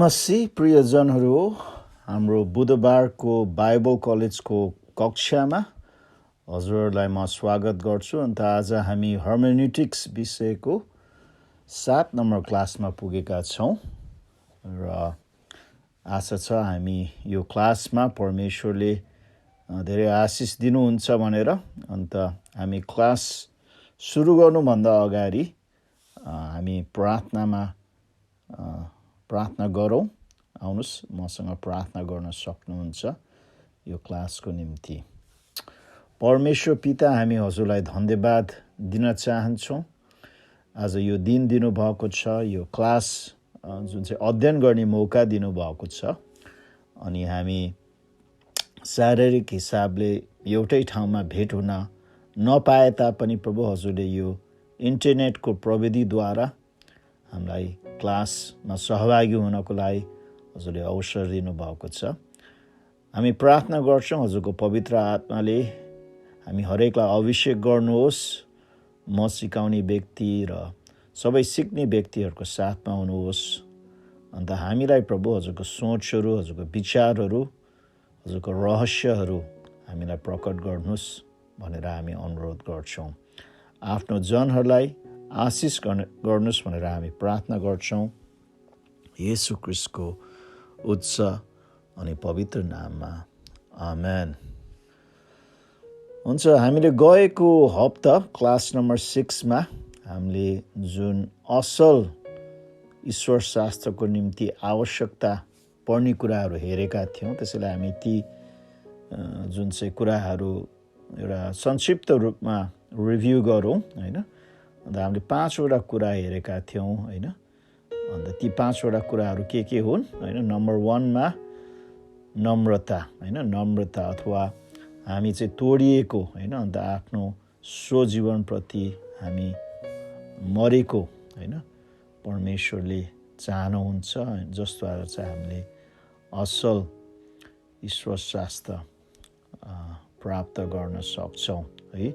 नमस्ते प्रियजनहरू, हाम्रो बुधबारको बाइबल कलेजको कक्षामा हजुरहरूलाई म स्वागत गर्छु। अन्त आज हामी हर्मेन्युटिक्स विषयको 7 नम्बर क्लासमा पुगेका छौँ र आशा छ हामी यो क्लासमा परमेश्वरले धेरै आशिष दिनुहुन्छ भनेर। अन्त हामी क्लास सुरु गर्नुभन्दा अगाडि हामी प्रार्थना गरौँ। आउनुहोस्, मसँग प्रार्थना गर्न सक्नुहुन्छ यो क्लासको निम्ति। परमेश्वर पिता, हामी हजुरलाई धन्यवाद दिन चाहन्छौँ। आज यो दिन दिनुभएको छ, यो क्लास जुन चाहिँ अध्ययन गर्ने मौका दिनुभएको छ। अनि हामी शारीरिक हिसाबले एउटै ठाउँमा भेट हुन नपाए तापनि प्रभु हजुरले यो इन्टरनेटको प्रविधिद्वारा हामीलाई क्लासमा सहभागी हुनको लागि हजुरले अवसर दिनुभएको छ। हामी प्रार्थना गर्छौँ हजुरको पवित्र आत्माले हामी हरेकलाई अभिषेक गर्नुहोस्। म सिकाउने व्यक्ति र सबै सिक्ने व्यक्तिहरूको साथमा हुनुहोस्। अन्त हामीलाई प्रभु हजुरको सोचहरू, हजुरको विचारहरू, हजुरको रहस्यहरू हामीलाई प्रकट गर्नुहोस् भनेर हामी अनुरोध गर्छौँ। आफ्नो जनहरूलाई आशिष गर्नुहोस् भनेर हामी प्रार्थना गर्छौँ येशू ख्रीष्टको उच्च अनि पवित्र नाममा, आमेन। हुन्छ, हामीले गएको हप्ता क्लास नम्बर 6मा हामीले जुन असल ईश्वर शास्त्रको निम्ति आवश्यकता पर्ने कुराहरू हेरेका थियौँ, त्यसैले हामी ती जुन चाहिँ कुराहरू एउटा संक्षिप्त रूपमा रिभ्यू गरौँ होइन। अन्त हामीले 5वटा कुरा हेरेका थियौँ होइन। अन्त ती 5वटा कुराहरू के हुन् होइन। नम्बर 1मा नम्रता होइन, नम्रता अथवा हामी चाहिँ तोडिएको होइन। अन्त आफ्नो स्वजीवनप्रति हामी मरेको होइन, परमेश्वरले चाहनुहुन्छ जसद्वारा चाहिँ हामीले असल ईश्वर शास्त्र प्राप्त गर्न सक्छौँ है।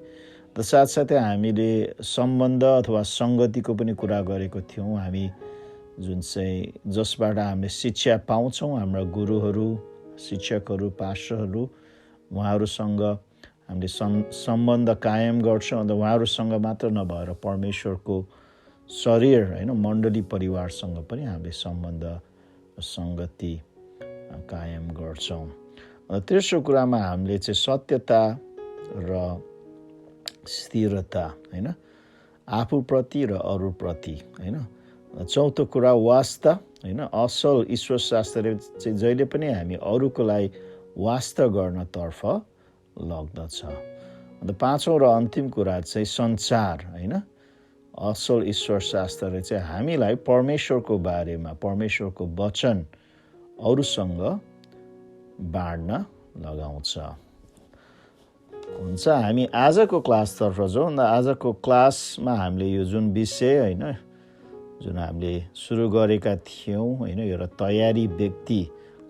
र साथसाथै हामीले सम्बन्ध अथवा सङ्गतिको पनि कुरा गरेको थियौँ। हामी जुन चाहिँ जसबाट हामीले शिक्षा पाउँछौँ, हाम्रा गुरुहरू, शिक्षकहरू, पास्टरहरू, उहाँहरूसँग हामीले सम्बन्ध कायम गर्छौँ। अन्त उहाँहरूसँग मात्र नभएर परमेश्वरको शरीर होइन, मण्डली परिवारसँग पनि हामीले सम्बन्ध सङ्गति कायम गर्छौँ। तेस्रो कुरामा हामीले चाहिँ सत्यता र स्थिरता होइन, आफूप्रति र अरूप्रति होइन। चौथो कुरा वास्ता होइन, असल ईश्वर शास्त्रले चाहिँ जहिले पनि हामी अरूको लागि वास्ता गर्नतर्फ लग्दछ। अन्त 5औं र अन्तिम कुरा चाहिँ सञ्चार होइन। असल ईश्वर शास्त्रले चाहिँ हामीलाई परमेश्वरको बारेमा, परमेश्वरको वचन अरूसँग बाँड्न लगाउँछ। हुन्छ, हामी आजको क्लासतर्फ जाउँ। आजको क्लासमा हामीले यो जुन विषय होइन, जुन हामीले सुरु गरेका थियौँ होइन, एउटा तयारी व्यक्ति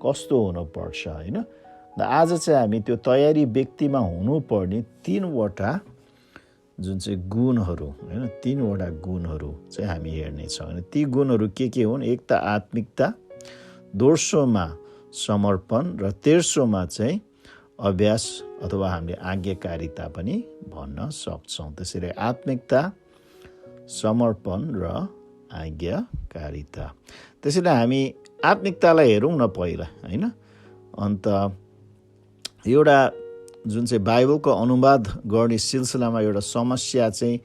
कस्तो हुनुपर्छ होइन। र आज चाहिँ हामी त्यो तयारी व्यक्तिमा हुनुपर्ने 3वटा जुन चाहिँ गुणहरू होइन, 3वटा गुणहरू चाहिँ हामी हेर्नेछौँ। अनि ती गुणहरू के हुन्? एक त आत्मिकता, दोस्रोमा समर्पण र तेस्रोमा चाहिँ अभ्यास अथवा हामीले आज्ञाकारिता पनि भन्न सक्छौँ। त्यसैले आत्मिकता, समर्पण र आज्ञाकारिता। त्यसैले हामी आत्मिकतालाई हेरौँ न पहिला होइन। अन्त एउटा जुन चाहिँ बाइबलको अनुवाद गर्ने सिलसिलामा एउटा समस्या चाहिँ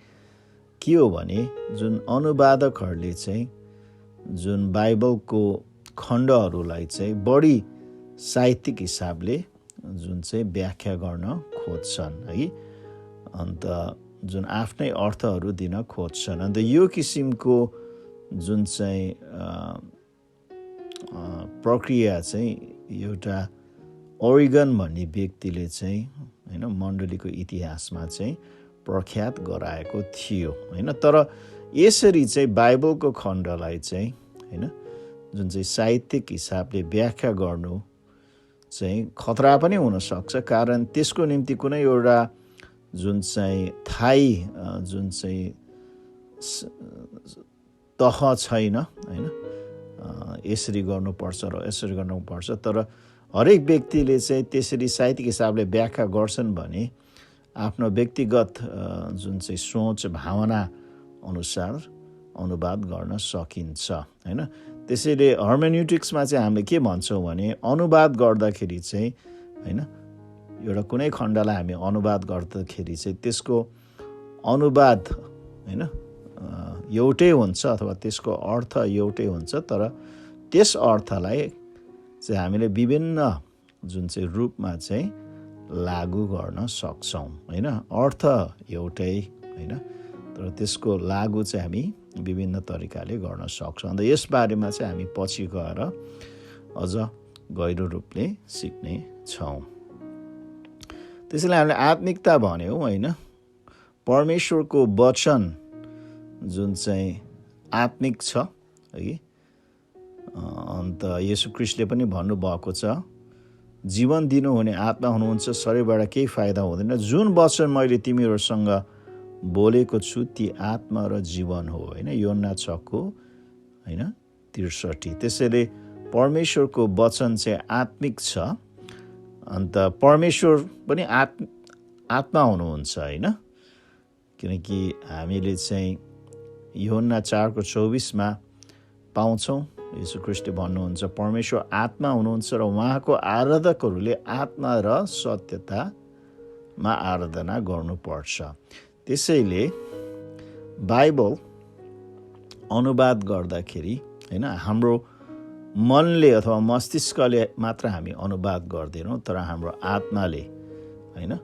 के हो भने, जुन अनुवादकहरूले चाहिँ जुन बाइबलको खण्डहरूलाई चाहिँ बढी साहित्यिक हिसाबले जुन चाहिँ व्याख्या गर्न खोज्छन् है। अन्त जुन आफ्नै अर्थहरू दिन खोज्छन्। अन्त यो किसिमको जुन चाहिँ प्रक्रिया चाहिँ एउटा ओरिगन भन्ने व्यक्तिले चाहिँ होइन मण्डलीको इतिहासमा चाहिँ प्रख्यात गराएको थियो होइन। तर यसरी चाहिँ बाइबलको खण्डलाई चाहिँ होइन जुन चाहिँ साहित्यिक हिसाबले व्याख्या गर्नु चाहिँ खतरा पनि हुनसक्छ। कारण त्यसको निम्ति कुनै एउटा जुन चाहिँ थाई जुन चाहिँ तह छैन होइन। यसरी गर्नुपर्छ र यसरी गर्नुपर्छ, तर हरेक व्यक्तिले चाहिँ त्यसरी साहित्यिक हिसाबले व्याख्या गर्छन् भने आफ्नो व्यक्तिगत जुन चाहिँ सोच भावना अनुसार अनुवाद गर्न सकिन्छ हैन। त्यसैले हर्मेन्युटिक्समा चाहिँ हामीले के भन्छौँ भने अनुवाद गर्दाखेरि चाहिँ हैन, एउटा कुनै खण्डलाई हामी अनुवाद गर्दाखेरि चाहिँ त्यसको अनुवाद हैन एउटै हुन्छ अथवा त्यसको अर्थ एउटै हुन्छ, तर त्यस अर्थलाई चाहिँ हामीले विभिन्न जुन चाहिँ रूपमा चाहिँ लागू गर्न सक्छौँ हैन। अर्थ एउटै हैन, तर त्यसको लागू चाहिँ हामी विभिन्न तरिकाले गर्न सक्छौँ। अन्त यसबारेमा चाहिँ हामी पछि गएर अझ गहिरो रूपले सिक्ने छौँ। त्यसैले हामीले आत्मिकता भन्यौँ हैन, परमेश्वरको वचन जुन चाहिँ आत्मिक छ है। अन्त येशू ख्रीष्टले पनि भन्नुभएको छ, जीवन दिनुहुने आत्मा हुनुहुन्छ, शरीरबाट केही फाइदा हुँदैन। जुन वचन मैले तिमीहरूसँग बोलेको छु ती आत्मा र जीवन हो हैन। योहन्ना 6 हैन 63। त्यसैले परमेश्वरको वचन चाहिँ आत्मिक छ। अन्त परमेश्वर पनि आत्मा हुनुहुन्छ हैन, किनकि हामीले चाहिँ योहन्ना 4:24 पाउँछौँ, येशू ख्रीष्टले भन्नुहुन्छ परमेश्वर आत्मा हुनुहुन्छ र उहाँको आराधकहरूले आत्मा र सत्यतामा आराधना गर्नुपर्छ। त्यसैले बाइबल अनुवाद गर्दाखेरि हैन, हाम्रो मनले अथवा मस्तिष्कले मात्र हामी अनुवाद गर्दैनौँ, तर हाम्रो आत्माले हैन,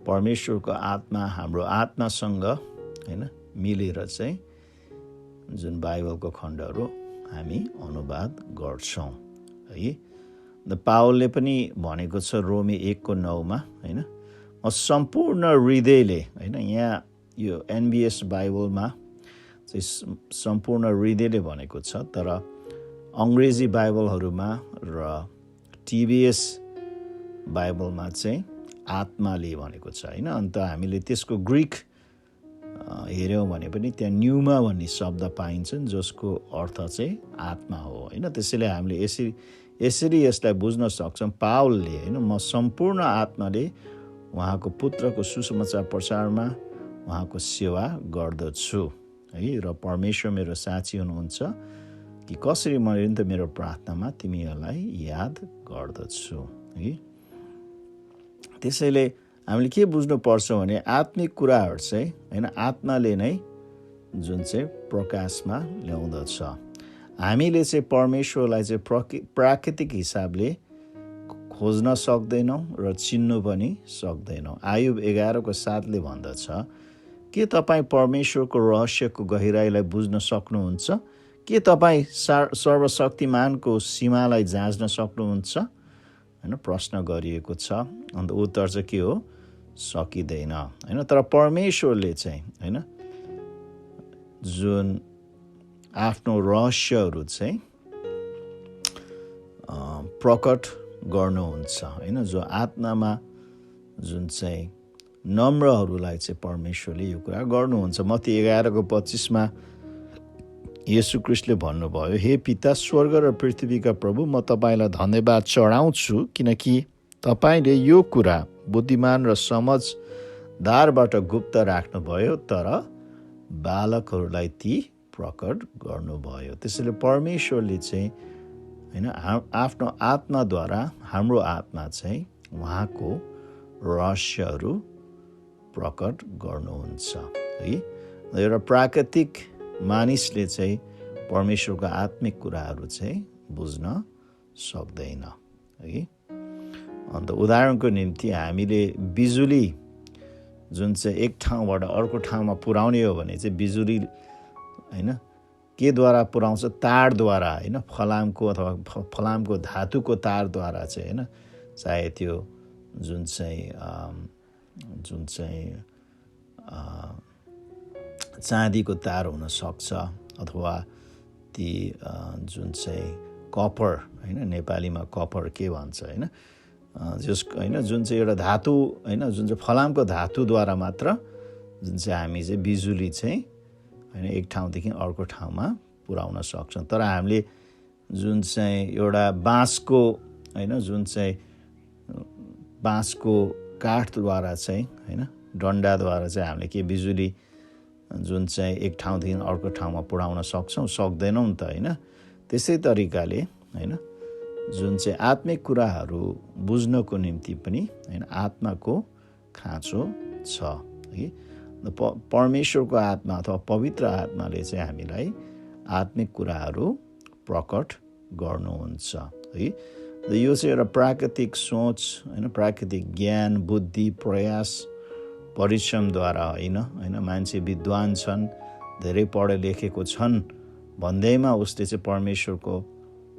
परमेश्वरको आत्मा हाम्रो आत्मासँग हैन मिलेर चाहिँ जुन बाइबलको खण्डहरू हामी अनुवाद गर्छौँ है। पावलले पनि भनेको छ रोमी 1:9 हैन, म सम्पूर्ण हृदयले हैन, यहाँ यो एनबिएस बाइबलमा चाहिँ सम्पूर्ण हृदयले भनेको छ, तर अङ्ग्रेजी बाइबलहरूमा र टिबिएस बाइबलमा चाहिँ आत्माले भनेको छ हैन। अन्त हामीले त्यसको ग्रिक हेऱ्यौँ भने पनि त्यहाँ न्युमा भन्ने शब्द पाइन्छन्, जसको अर्थ चाहिँ आत्मा हो हैन। त्यसैले हामीले यसरी यसलाई बुझ्न सक्छौँ, पावलले हैन, म सम्पूर्ण आत्माले उहाँको पुत्रको सुसमाचार प्रचारमा उहाँको सेवा गर्दछु है, र परमेश्वर मेरो साक्षी हुनुहुन्छ कि कसरी म निरन्तर मेरो प्रार्थनामा तिमीहरूलाई याद गर्दछु है। त्यसैले हामीले के बुझ्नुपर्छ भने आत्मिक कुराहरू चाहिँ हैन आत्माले नै जुन चाहिँ प्रकाशमा ल्याउँदछ। हामीले चाहिँ परमेश्वरलाई चाहिँ प्राकृतिक हिसाबले खोज्न सक्दैनौँ र चिन्नु पनि सक्दैनौँ। आयुब 11:7 भन्दछ, के तपाईँ परमेश्वरको रहस्यको गहिराईलाई बुझ्न सक्नुहुन्छ? के तपाईँ सर्वशक्तिमानको सीमालाई जाँच्न सक्नुहुन्छ? हैन, प्रश्न गरिएको छ। अन्त उत्तर चाहिँ के हो? सकिँदैन हैन। तर परमेश्वरले चाहिँ हैन जुन आफ्नो रहस्यहरू चाहिँ प्रकट गर्नुहुन्छ हैन, जो आत्मामा जुन चाहिँ नम्रहरूलाई चाहिँ परमेश्वरले यो कुरा गर्नुहुन्छ। मत्ती 11:25 येशू ख्रीष्टले भन्नुभयो, हे पिता स्वर्ग र पृथ्वीका प्रभु, म तपाईँलाई धन्यवाद चढाउँछु किनकि तपाईँले यो कुरा बुद्धिमान र समझदारबाट गुप्त राख्नुभयो, तर बालकहरूलाई ती प्रकट गर्नुभयो। त्यसैले परमेश्वरले चाहिँ हैन आफ्नो आत्माद्वारा हाम्रो आत्मा चाहिँ उहाँको रहस्यहरू प्रकट गर्नुहुन्छ है। एउटा प्राकृतिक मानिसले चाहिँ परमेश्वरको आत्मिक कुराहरू चाहिँ बुझ्न सक्दैन है। अन्त उदाहरणको निम्ति हामीले बिजुली जुन चाहिँ एक ठाउँबाट अर्को ठाउँमा पुर्याउने हो भने चाहिँ बिजुली हैन केद्वारा पुर्याउँछ? तारद्वारा हैन, फलामको अथवा फलामको धातुको तारद्वारा चाहिँ हैन, चाहे त्यो जुन चाहिँ चाँदीको तार हुन सक्छ अथवा ती जुन चाहिँ कपर हैन, नेपालीमा कपर के भन्छ हैन, जस हैन जुन चाहिँ एउटा धातु हैन, जुन चाहिँ फलामको धातुद्वारा मात्र जुन चाहिँ हामी चाहिँ बिजुली चाहिँ हैन एक ठाउँदेखि अर्को ठाउँमा पुर्याउन सक्छौँ। तर हामीले जुन चाहिँ एउटा बाँसको होइन जुन चाहिँ बाँसको काठद्वारा चाहिँ होइन डन्डाद्वारा चाहिँ हामीले के बिजुली जुन चाहिँ एक ठाउँदेखि अर्को ठाउँमा पुर्याउन सक्छौँ सक्दैनौँ नि त होइन। त्यसै तरिकाले होइन जुन चाहिँ आत्मिक कुराहरू बुझ्नको निम्ति पनि होइन आत्माको खाँचो छ है। परमेश्वरको आत्मा अथवा पवित्र आत्माले चाहिँ हामीलाई आत्मिक कुराहरू प्रकट गर्नुहुन्छ है। यो चाहिँ एउटा प्राकृतिक सोच होइन प्राकृतिक ज्ञान बुद्धि प्रयास परिश्रमद्वारा होइन मान्छे विद्वान छन् धेरै पढे लेखेको छन् भन्दैमा उसले चाहिँ परमेश्वरको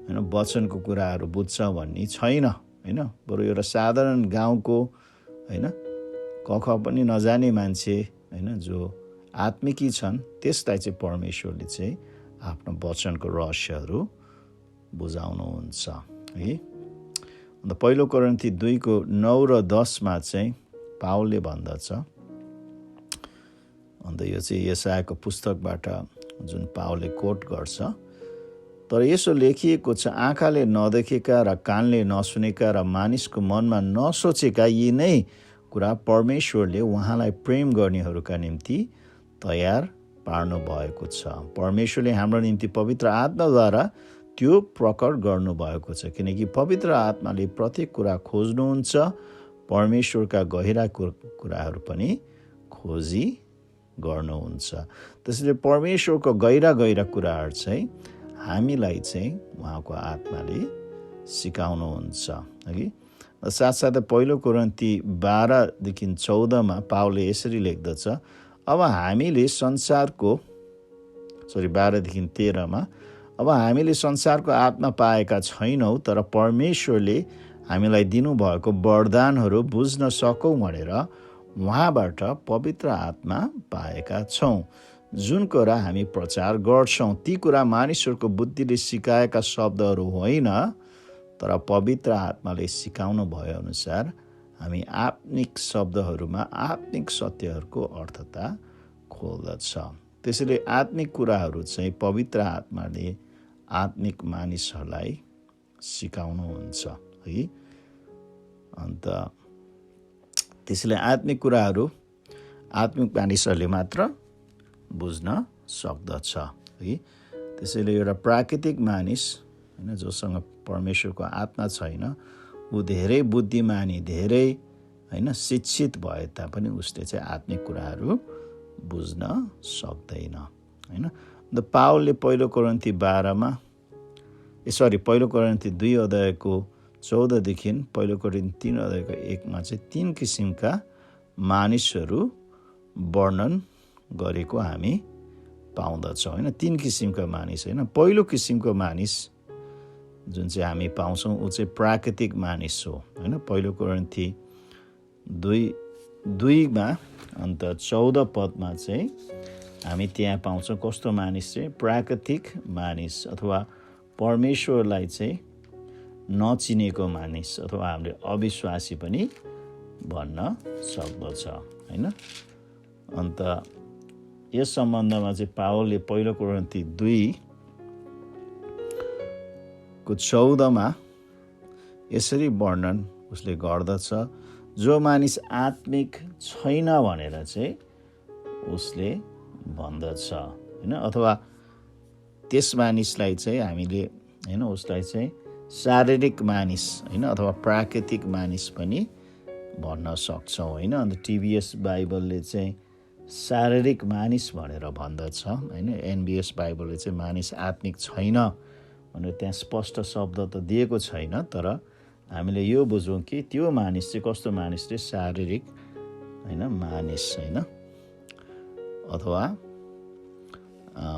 होइन वचनको कुराहरू बुझ्छ भन्ने छैन होइन। बरु एउटा साधारण गाउँको होइन कख पनि नजाने मान्छे होइन जो आत्मिकी छन् त्यसलाई चाहिँ परमेश्वरले चाहिँ आफ्नो वचनको रहस्यहरू बुझाउनुहुन्छ है। अन्त पहिलो कोरिन्थी 2:9 र 10 चाहिँ पावलले भन्दछ। अन्त यो चाहिँ यशायाको पुस्तकबाट जुन पावलले कोट गर्छ। तर यसो लेखिएको छ, आँखाले नदेखेका र कानले नसुनेका र मानिसको मनमा नसोचेका यी नै कुरा परमेश्वरले उहाँलाई प्रेम गर्नेहरूका निम्ति तयार पार्नु भएको छ। परमेश्वरले हाम्रो निम्ति पवित्र आत्माद्वारा त्यो प्रकट गर्नुभएको छ, किनकि पवित्र आत्माले प्रत्येक कुरा खोज्नुहुन्छ, परमेश्वरका गहिरा कुराहरू पनि खोजी गर्नुहुन्छ। त्यसैले परमेश्वरको गहिरा कुराहरू चाहिँ हामीलाई चाहिँ उहाँको आत्माले सिकाउनुहुन्छ है। साथसाथै पहिलो कोरिन्थी 12-14 पावलले यसरी लेख्दछ, अब हामीले संसारको 12-13 अब हामीले संसारको आत्मा पाएका छैनौँ, तर परमेश्वरले हामीलाई दिनुभएको वरदानहरू बुझ्न सकौँ भनेर उहाँबाट पवित्र आत्मा पाएका छौँ। जुन कुरा हामी प्रचार गर्छौँ ती कुरा मानिसहरूको बुद्धिले सिकाएका शब्दहरू होइन, तर पवित्र आत्माले सिकाउनु भए अनुसार हामी आत्मिक शब्दहरूमा आत्मिक सत्यहरूको अर्थता खोल्दछ। त्यसैले आत्मिक कुराहरू चाहिँ पवित्र आत्माले आत्मिक मानिसहरूलाई सिकाउनुहुन्छ है। अन्त त्यसैले आत्मिक कुराहरू आत्मिक मानिसहरूले मात्र बुझ्न सक्दछ है। त्यसैले एउटा प्राकृतिक मानिस होइन जोसँग परमेश्वरको आत्मा छैन ऊ धेरै बुद्धिमानी धेरै होइन शिक्षित भए तापनि उसले चाहिँ आत्मिक कुराहरू बुझ्न सक्दैन होइन। अन्त पावलले पहिलो कोरिन्थी 2:14 पहिलो कोरिन्थी 3:1 चाहिँ 3 किसिमका मानिसहरू वर्णन गरेको हामी पाउँदछौँ होइन। 3 किसिमका मानिस होइन। पहिलो किसिमको मानिस जुन चाहिँ हामी पाउँछौँ ऊ चाहिँ प्राकृतिक मानिस हो होइन। पहिलो कोरिन्थी 2:2 अन्त 14 पदमा चाहिँ हामी त्यहाँ पाउँछौँ कस्तो मानिस चाहिँ प्राकृतिक मानिस अथवा परमेश्वरलाई चाहिँ नचिनेको मानिस अथवा हामीले अविश्वासी पनि भन्न सक्दछ होइन। अन्त यस सम्बन्धमा चाहिँ पावलले पहिलो कोरिन्थी 2:14 यसरी वर्णन उसले गर्दछ, जो मानिस आत्मिक छैन भनेर चाहिँ उसले भन्दछ होइन। अथवा त्यस मानिसलाई चाहिँ हामीले होइन उसलाई चाहिँ शारीरिक मानिस होइन अथवा प्राकृतिक मानिस पनि भन्न सक्छौँ होइन। अन्त टिभीएस बाइबलले चाहिँ शारीरिक मानिस भनेर भन्दछ होइन। एनबिएस बाइबलले चाहिँ मानिस आत्मिक छैन भनेर त्यहाँ स्पष्ट शब्द त दिएको छैन, तर हामीले यो बुझौँ कि त्यो मानिस चाहिँ कस्तो मानिसले शारीरिक होइन मानिस होइन अथवा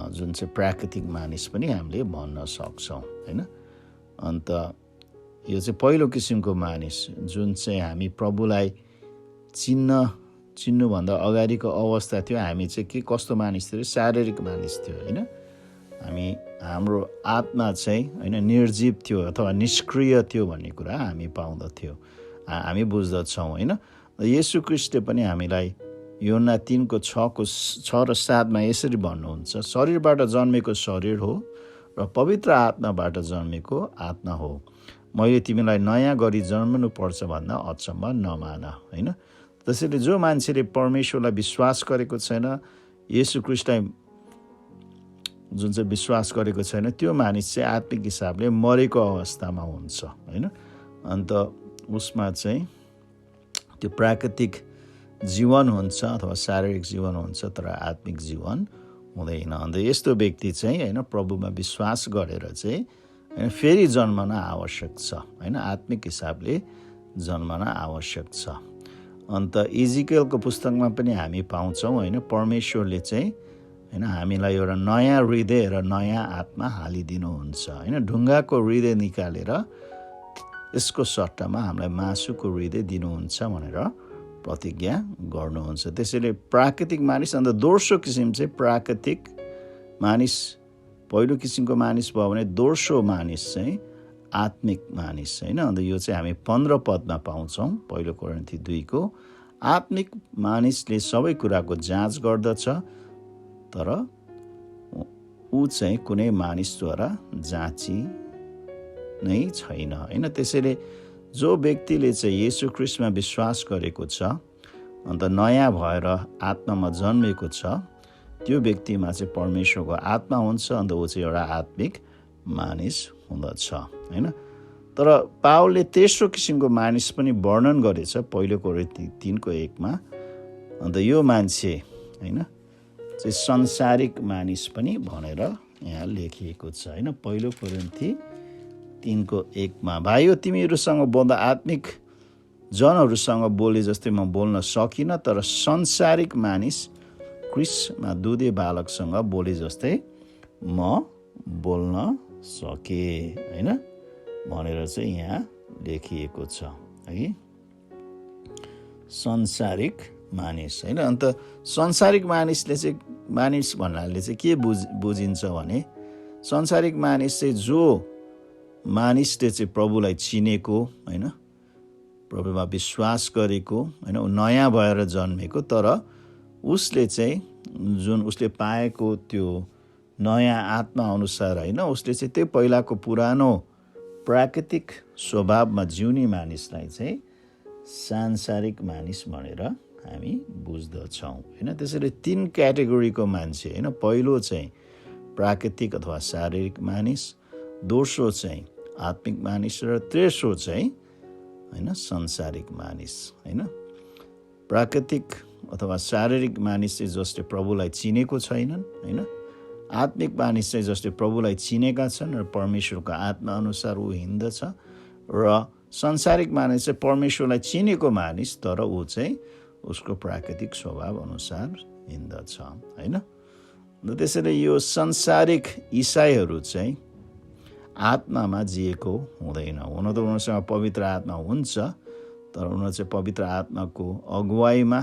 जुन चाहिँ प्राकृतिक मानिस पनि हामीले भन्न सक्छौँ होइन। अन्त यो चाहिँ पहिलो किसिमको मानिस जुन चाहिँ हामी प्रभुलाई चिन्नुभन्दा अगाडिको अवस्था थियो, हामी चाहिँ के कस्तो मानिस थियो, शारीरिक मानिस थियो होइन। हाम्रो आत्मा चाहिँ होइन निर्जीव थियो अथवा निष्क्रिय थियो भन्ने कुरा हामी पाउँदथ्यौँ, हामी बुझ्दछौँ होइन। येशू ख्रीष्टले पनि हामीलाई यूहन्ना 3:6 र 7 यसरी भन्नुहुन्छ, शरीरबाट जन्मेको शरीर हो र पवित्र आत्माबाट जन्मेको आत्मा हो। मैले तिमीलाई नयाँ गरी जन्मनुपर्छ भन्दा अचम्म नमान, होइन? त्यसैले जो मान्छेले परमेश्वरलाई विश्वास गरेको छैन, येशू ख्रीष्टलाई जुन चाहिँ विश्वास गरेको छैन, त्यो मानिस चाहिँ आत्मिक हिसाबले मरेको अवस्थामा हुन्छ, होइन? अन्त उसमा चाहिँ त्यो प्राकृतिक जीवन हुन्छ अथवा शारीरिक जीवन हुन्छ, तर आत्मिक जीवन हुँदैन। अन्त यस्तो व्यक्ति चाहिँ, होइन, प्रभुमा विश्वास गरेर चाहिँ, होइन, फेरि जन्मन आवश्यक छ, होइन? आत्मिक हिसाबले जन्मन आवश्यक छ। अन्त इजिकेलको पुस्तकमा पनि हामी पाउँछौँ, होइन, परमेश्वरले चाहिँ, होइन, हामीलाई एउटा नयाँ हृदय र नयाँ आत्मा हालिदिनुहुन्छ, होइन? ढुङ्गाको हृदय निकालेर यसको सट्टामा हामीलाई मासुको हृदय दिनुहुन्छ भनेर प्रतिज्ञा गर्नुहुन्छ। त्यसैले प्राकृतिक मानिस, अन्त दोस्रो किसिम चाहिँ प्राकृतिक मानिस। पहिलो किसिमको मानिस भयो भने दोस्रो मानिस चाहिँ आत्मिक मानिस, होइन? अन्त यो चाहिँ हामी 15 पदमा पाउँछौँ, पहिलो कोरिन्थी 2 को। आत्मिक मानिसले सबै कुराको जाँच गर्दछ, तर ऊ चाहिँ कुनै मानिसद्वारा जाँची नै छैन, होइन? त्यसैले जो व्यक्तिले चाहिँ येशू ख्रीष्टमा विश्वास गरेको छ, अन्त नयाँ भएर आत्मामा जन्मेको छ, त्यो व्यक्तिमा चाहिँ परमेश्वरको आत्मा हुन्छ, अन्त ऊ चाहिँ एउटा आत्मिक मानिस हुँदछ, होइन? तर पावलले तेस्रो किसिमको मानिस पनि वर्णन गरेछ पहिलो कोरिन्थी 3:1 अन्त यो मान्छे, होइन, चाहिँ संसारिक मानिस पनि भनेर यहाँ लेखिएको छ, होइन? पहिलो कोरिन्थी 3:1 भाइयो, तिमीहरूसँग बोल्दा आत्मिक जनहरूसँग बोले जस्तै म बोल्न सकिनँ, तर संसारिक मानिस क्रिस्टमा दुधे बालकसँग बोले जस्तै म बोल्न सके, होइन, भनेर चाहिँ यहाँ लेखिएको छ, है? संसारिक मानिस, होइन? अन्त संसारिक मानिसले चाहिँ, मानिस भन्नाले चाहिँ के बुझिन्छ भने, संसारिक मानिस चाहिँ जो मानिसले चाहिँ प्रभुलाई चिनेको, होइन, प्रभुमा विश्वास गरेको, होइन, नयाँ भएर जन्मेको, तर उसले चाहिँ जुन उसले पाएको त्यो नयाँ आत्मा अनुसार, होइन, उसले चाहिँ त्यो पहिलाको पुरानो प्राकृतिक स्वभावमा जिउने मानिसलाई चाहिँ सांसारिक मानिस भनेर हामी बुझ्दछौँ, होइन? त्यसैले 3 क्याटेगोरीको मान्छे, होइन? पहिलो चाहिँ प्राकृतिक अथवा शारीरिक मानिस, दोस्रो चाहिँ आत्मिक मानिस, र तेस्रो चाहिँ, होइन, संसारिक मानिस, होइन? प्राकृतिक अथवा शारीरिक मानिस चाहिँ जसले प्रभुलाई चिनेको छैनन्, होइन? आत्मिक मानिस चाहिँ जसले प्रभुलाई चिनेका छन् र परमेश्वरको आत्मा अनुसार ऊ हिँड्दछ, र संसारिक मानिस चाहिँ परमेश्वरलाई चिनेको मानिस, तर ऊ चाहिँ उसको प्राकृतिक स्वभाव अनुसार हिँड्दछ, होइन? त्यसैले यो संसारिक इसाईहरू चाहिँ आत्मामा जिएको हुँदैन। हुन त उनीहरूसँग पवित्र आत्मा हुन्छ, तर उनीहरू चाहिँ पवित्र आत्माको अगुवाईमा,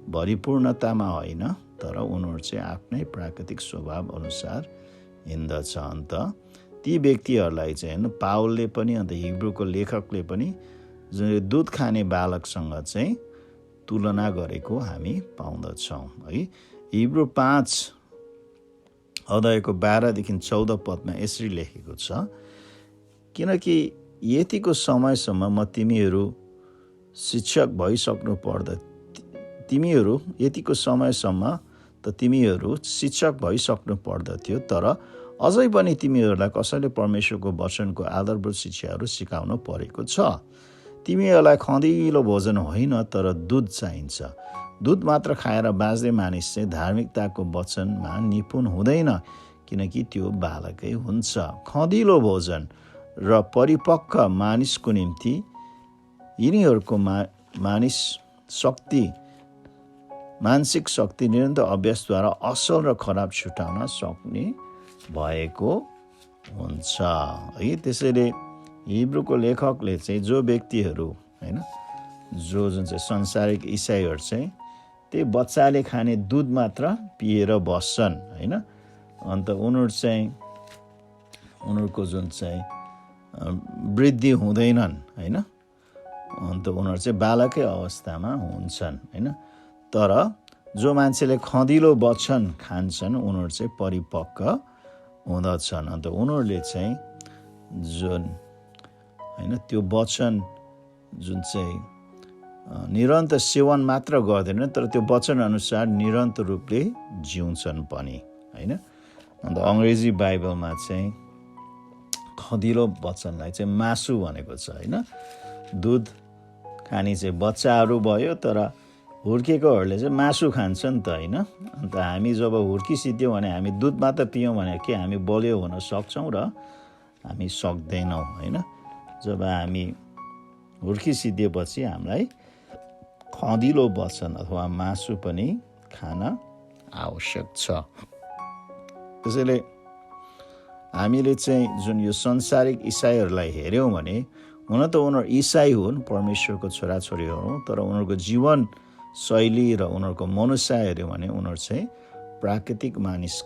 भरिपूर्णतामा होइन, तर उनीहरू चाहिँ आफ्नै प्राकृतिक स्वभाव अनुसार हिँड्दछ। अन्त ती व्यक्तिहरूलाई चाहिँ, होइन, पावलले पनि, अन्त हिब्रूको लेखकले पनि जुन दुध खाने बालकसँग चाहिँ तुलना गरेको हामी पाउँदछौँ, है? हिब्रू 5 अध्यायको 12देखि 14 पदमा यसरी लेखेको छ, किनकि यतिको समयसम्म म तिमीहरू शिक्षक भइसक्नु पर्दा यतिको समयसम्म त तिमीहरू शिक्षक भइसक्नु पर्दथ्यो, तर अझै पनि तिमीहरूलाई कसैले परमेश्वरको वचनको आधारभूत शिक्षाहरू सिकाउनु परेको छ। तिमीहरूलाई खँदिलो भोजन होइन, तर दुध चाहिन्छ। दुध मात्र खाएर बाँच्ने मानिस चाहिँ धार्मिकताको वचनमा निपुण हुँदैन, किनकि त्यो बालकै हुन्छ। खँदिलो भोजन र परिपक्व मानिसको निम्ति यिनीहरूको मानसिक शक्ति निरन्तर अभ्यासद्वारा असल र खराब छुटाउन सक्ने भएको हुन्छ, है? त्यसैले हिब्रूको लेखकले चाहिँ जो व्यक्तिहरू, होइन, जुन चाहिँ संसारिक इसाईहरू चाहिँ त्यही बच्चाले खाने दुध मात्र पिएर बस्छन्, होइन? अन्त उनीहरूको जुन चाहिँ वृद्धि हुँदैनन्, होइन? अन्त उनीहरू चाहिँ बालकै अवस्थामा हुन्छन्, होइन? तर जो मान्छेले खँदिलो वचन खान्छन् उनीहरू चाहिँ परिपक्व हुँदछन्। अन्त उनीहरूले चाहिँ जुन होइन त्यो वचन जुन चाहिँ निरन्तर सेवन मात्र गर्दैन, तर त्यो वचन अनुसार निरन्तर रूपले जिउँछन् पनि होइन। अन्त अङ्ग्रेजी बाइबलमा चाहिँ खदिलो वचनलाई चाहिँ मासु भनेको छ होइन। दुध खाने चाहिँ बच्चाहरू भयो, तर हुर्केकोहरूले चाहिँ मासु खान्छ नि त होइन। अन्त हामी जब हुर्किसिद्यौँ भने हामी दुध मात्र पियौँ भने के हामी बलियो हुन सक्छौँ र हामी सक्दैनौँ होइन। जब हामी हुर्किसिदिएपछि हामीलाई खदिलो वचन अथवा मासु पनि खान आवश्यक छ। त्यसैले हामीले चाहिँ जुन यो संसारिक इसाईहरूलाई हेऱ्यौँ भने हुन त उनीहरू इसाई हुन्, परमेश्वरको छोराछोरीहरू हुन्, तर उनीहरूको जीवन शैली र उनीहरूको मनुष्य हेऱ्यौँ भने उनीहरू चाहिँ प्राकृतिक मानिस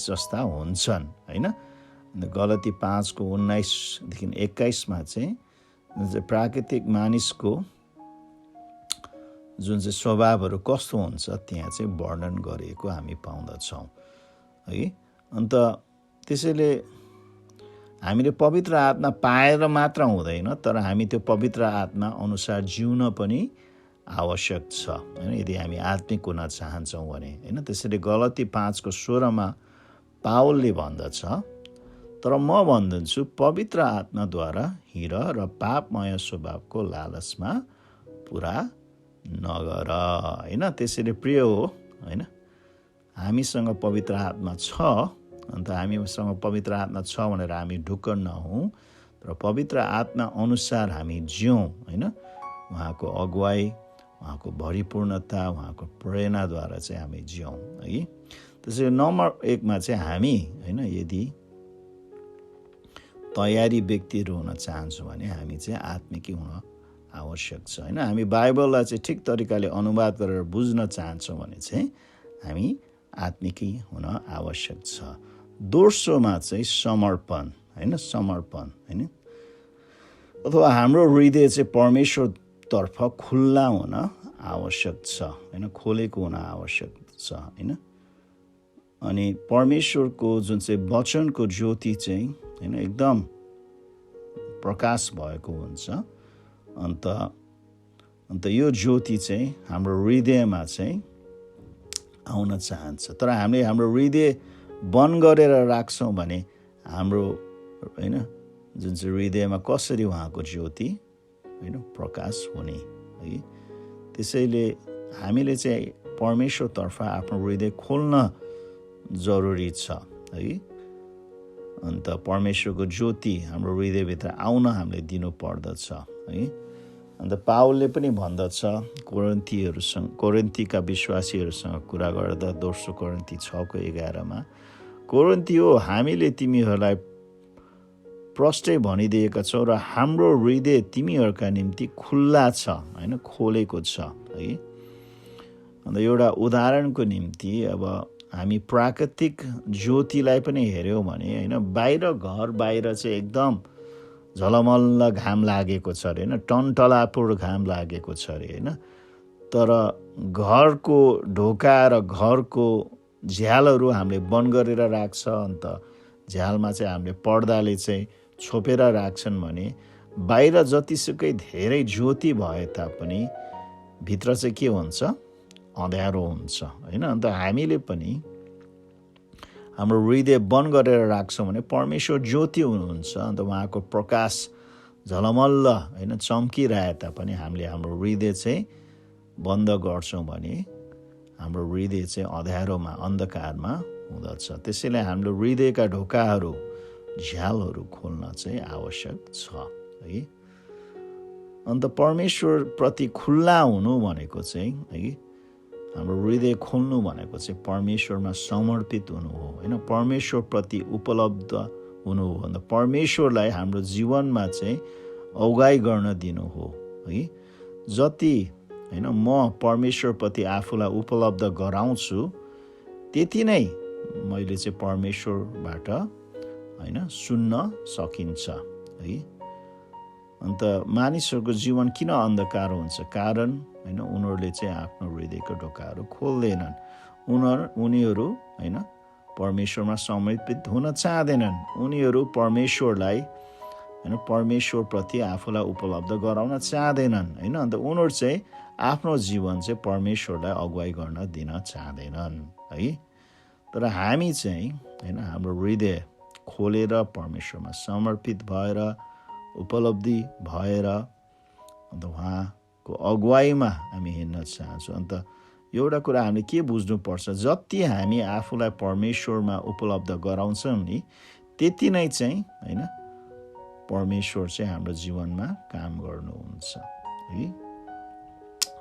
जस्ता हुन्छन् होइन। गलती 5:19-21 चाहिँ प्राकृतिक मानिसको जुन चाहिँ स्वभावहरू कस्तो हुन्छ त्यहाँ चाहिँ वर्णन गरिएको हामी पाउँदछौँ है। अन्त त्यसैले हामीले पवित्र आत्मा पाएर मात्र हुँदैन, तर हामी त्यो पवित्र आत्मा अनुसार जिउन पनि आवश्यक छ होइन, यदि हामी आत्मिक हुन चाहन्छौँ भने होइन। त्यसैले गलती 5:16 पावलले भन्दछ, तर म भन्दछु पवित्र आत्माद्वारा हिँड र पापमय स्वभावको लालचमा पुरा नगर होइन। त्यसैले प्रिय हो होइन, हामीसँग पवित्र आत्मा छ। अन्त हामीसँग पवित्र आत्मा छ भनेर हामी ढुक्क नहौँ, तर पवित्र आत्मा अनुसार हामी जिउँ होइन। उहाँको अगुवाई, उहाँको भरिपूर्णता, उहाँको प्रेरणाद्वारा चाहिँ हामी जिउँ है। त्यसैले नम्बर 1 चाहिँ हामी होइन यदि तयारी व्यक्तिहरू हुन चाहन्छौँ भने हामी चाहिँ आत्मिकी हुन आवश्यक छ होइन। हामी बाइबललाई चाहिँ ठिक तरिकाले अनुवाद गरेर बुझ्न चाहन्छौँ भने चाहिँ हामी आत्मिकी हुन आवश्यक छ। दोस्रोमा चाहिँ समर्पण होइन, समर्पण होइन, अथवा हाम्रो हृदय चाहिँ परमेश्वरतर्फ खुल्ला हुन आवश्यक छ होइन, खोलेको हुन आवश्यक छ होइन। अनि परमेश्वरको जुन चाहिँ वचनको ज्योति चाहिँ होइन एकदम प्रकाश भएको हुन्छ। अन्त यो ज्योति चाहिँ हाम्रो हृदयमा चाहिँ आउन चाहन्छ, तर हामीले हाम्रो हृदय बन्द गरेर राख्छौँ भने हाम्रो होइन जुन चाहिँ हृदयमा कसरी उहाँको ज्योति होइन प्रकाश हुने है। त्यसैले हामीले चाहिँ परमेश्वरतर्फ आफ्नो हृदय खोल्न जरुरी छ है। अन्त परमेश्वरको ज्योति हाम्रो हृदयभित्र आउन हामीले दिनु पर्दछ है। अन्त पावलले पनि भन्दछ कोरिन्थीका विश्वासीहरूसँग कुरा गर्दा 2 कोरिन्थी 6:11 कोरिन्थीयो, हामीले तिमीहरूलाई प्रष्टै भनिदिएका छौँ र हाम्रो हृदय तिमीहरूका निम्ति खुल्ला छ होइन, खोलेको छ है। अन्त एउटा उदाहरणको निम्ति अब हामी प्राकृतिक ज्योतिलाई पनि हेऱ्यौँ भने होइन, घर बाहिर चाहिँ एकदम झलमल्ल घाम लागेको छ अरे होइन, टन्टलापुर घाम लागेको छ अरे होइन। तर घरको ढोका र घरको झ्यालहरू हामीले बन्द गरेर राख्छ, अन्त झ्यालमा चाहिँ हामीले पर्दाले चाहिँ छोपेर राख्छन् भने बाहिर जतिसुकै धेरै ज्योति भए तापनि भित्र चाहिँ के हुन्छ, अँध्यारो हुन्छ होइन। अन्त हामीले पनि हाम्रो हृदय बन्द गरेर राख्छौँ भने परमेश्वर ज्योति हुनुहुन्छ, अन्त उहाँको प्रकाश झलमल्ल होइन चम्किरहे तापनि हामीले हाम्रो हृदय चाहिँ बन्द गर्छौँ भने हाम्रो हृदय चाहिँ अँध्यारोमा अन्धकारमा हुँदछ। त्यसैले हाम्रो हृदयका ढोकाहरू झ्यालहरू खोल्न चाहिँ आवश्यक छ है। अन्त परमेश्वर प्रति खुल्ला हुनु भनेको चाहिँ है, हाम्रो हृदय खोल्नु भनेको चाहिँ परमेश्वरमा समर्पित हुनु हो होइन, परमेश्वर प्रति उपलब्ध हुनु हो। अन्त परमेश्वरलाई हाम्रो जीवनमा चाहिँ अगुवाई गर्न दिनु हो है। जति होइन म परमेश्वरप्रति आफूलाई उपलब्ध गराउँछु त्यति नै मैले चाहिँ परमेश्वरबाट होइन सुन्न सकिन्छ है। अन्त मानिसहरूको जीवन किन अन्धकार हुन्छ, कारण होइन उनीहरूले चाहिँ आफ्नो हृदयको ढोकाहरू खोल्दैनन्। उनीहरू होइन परमेश्वरमा समर्पित हुन चाहँदैनन्। उनीहरू परमेश्वरलाई होइन परमेश्वरप्रति आफूलाई उपलब्ध गराउन चाहँदैनन् होइन। अन्त उनीहरू चाहिँ आफ्नो जीवन चाहिँ परमेश्वरलाई अगुवाई गर्न दिन चाहँदैनन् है। तर हामी चाहिँ होइन हाम्रो हृदय खोलेर परमेश्वरमा समर्पित भएर उपलब्धि भएर अन्त उहाँको अगुवाईमा हामी हिँड्न चाहन्छौँ। अन्त एउटा कुरा हामीले के बुझ्नुपर्छ, जति हामी आफूलाई परमेश्वरमा उपलब्ध गराउँछौँ नि त्यति नै चाहिँ होइन परमेश्वर चाहिँ हाम्रो जीवनमा काम गर्नुहुन्छ है।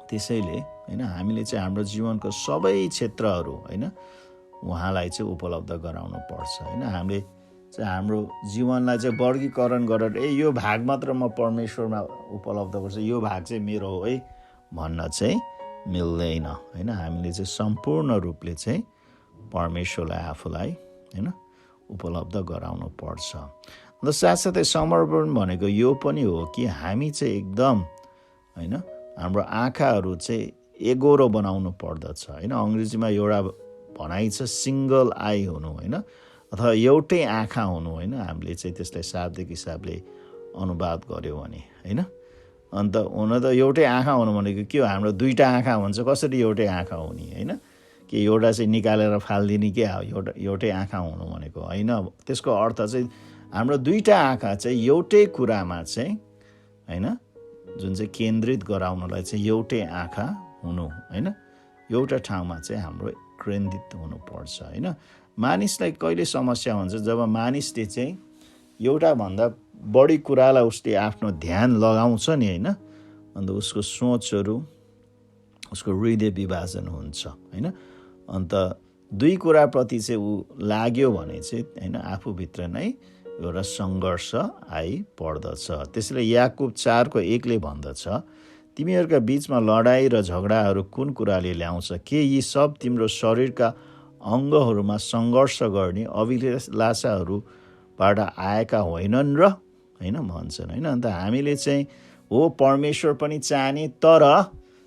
त्यसैले होइन हामीले चाहिँ हाम्रो जीवनको सबै क्षेत्रहरू होइन उहाँलाई चाहिँ उपलब्ध गराउनु पर्छ होइन। हामीले चाहिँ हाम्रो जीवनलाई चाहिँ वर्गीकरण गरेर यो भाग मात्र म परमेश्वरमा उपलब्ध गर्छु, यो भाग चाहिँ मेरो हो है भन्न चाहिँ मिल्दैन होइन। हामीले चाहिँ सम्पूर्ण रूपले चाहिँ परमेश्वरलाई आफूलाई होइन उपलब्ध गराउनु पर्छ। अन्त साथसाथै समर्पण भनेको यो पनि हो कि हामी चाहिँ एकदम होइन हाम्रो आँखाहरू चाहिँ एगोरो बनाउनु पर्दछ होइन। अङ्ग्रेजीमा एउटा भनाइ छ सिङ्गल आई हुनु होइन, अथवा एउटै आँखा हुनु होइन। हामीले चाहिँ त्यसलाई शाब्दिक हिसाबले अनुवाद गऱ्यौँ भने होइन। अन्त हुन त एउटै आँखा हुनु भनेको के हो, हाम्रो दुईवटा आँखा हुन्छ, कसरी एउटै आँखा हुने होइन। कि एउटा चाहिँ निकालेर फालिदिने के एउटै आँखा हुनु भनेको होइन। त्यसको अर्थ चाहिँ हाम्रो दुईवटा आँखा चाहिँ एउटै कुरामा चाहिँ होइन जुन चाहिँ केन्द्रित गराउनलाई चाहिँ एउटै आँखा हुनु होइन, एउटा ठाउँमा चाहिँ हाम्रो केन्द्रित हुनुपर्छ होइन। मानिसलाई कहिले समस्या हुन्छ जब मानिसले चाहिँ एउटाभन्दा बढी कुरालाई उसले आफ्नो ध्यान लगाउँछ नि होइन। अन्त उसको सोचहरू उसको हृदय विभाजन हुन्छ होइन। अन्त दुई कुराप्रति चाहिँ ऊ लाग्यो भने चाहिँ होइन आफूभित्र नै एउटा सङ्घर्ष आइपर्दछ। त्यसैले याकुब 4:1 भन्दछ, तिमीहरूका बिचमा लडाई र झगडाहरू कुन कुराले ल्याउँछ? के यी सब तिम्रो शरीरका अङ्गहरूमा सङ्घर्ष गर्ने अभिलाषाहरूबाट आएका होइनन् र होइन भन्छन् होइन। अन्त हामीले चाहिँ हो परमेश्वर पनि चाहने, तर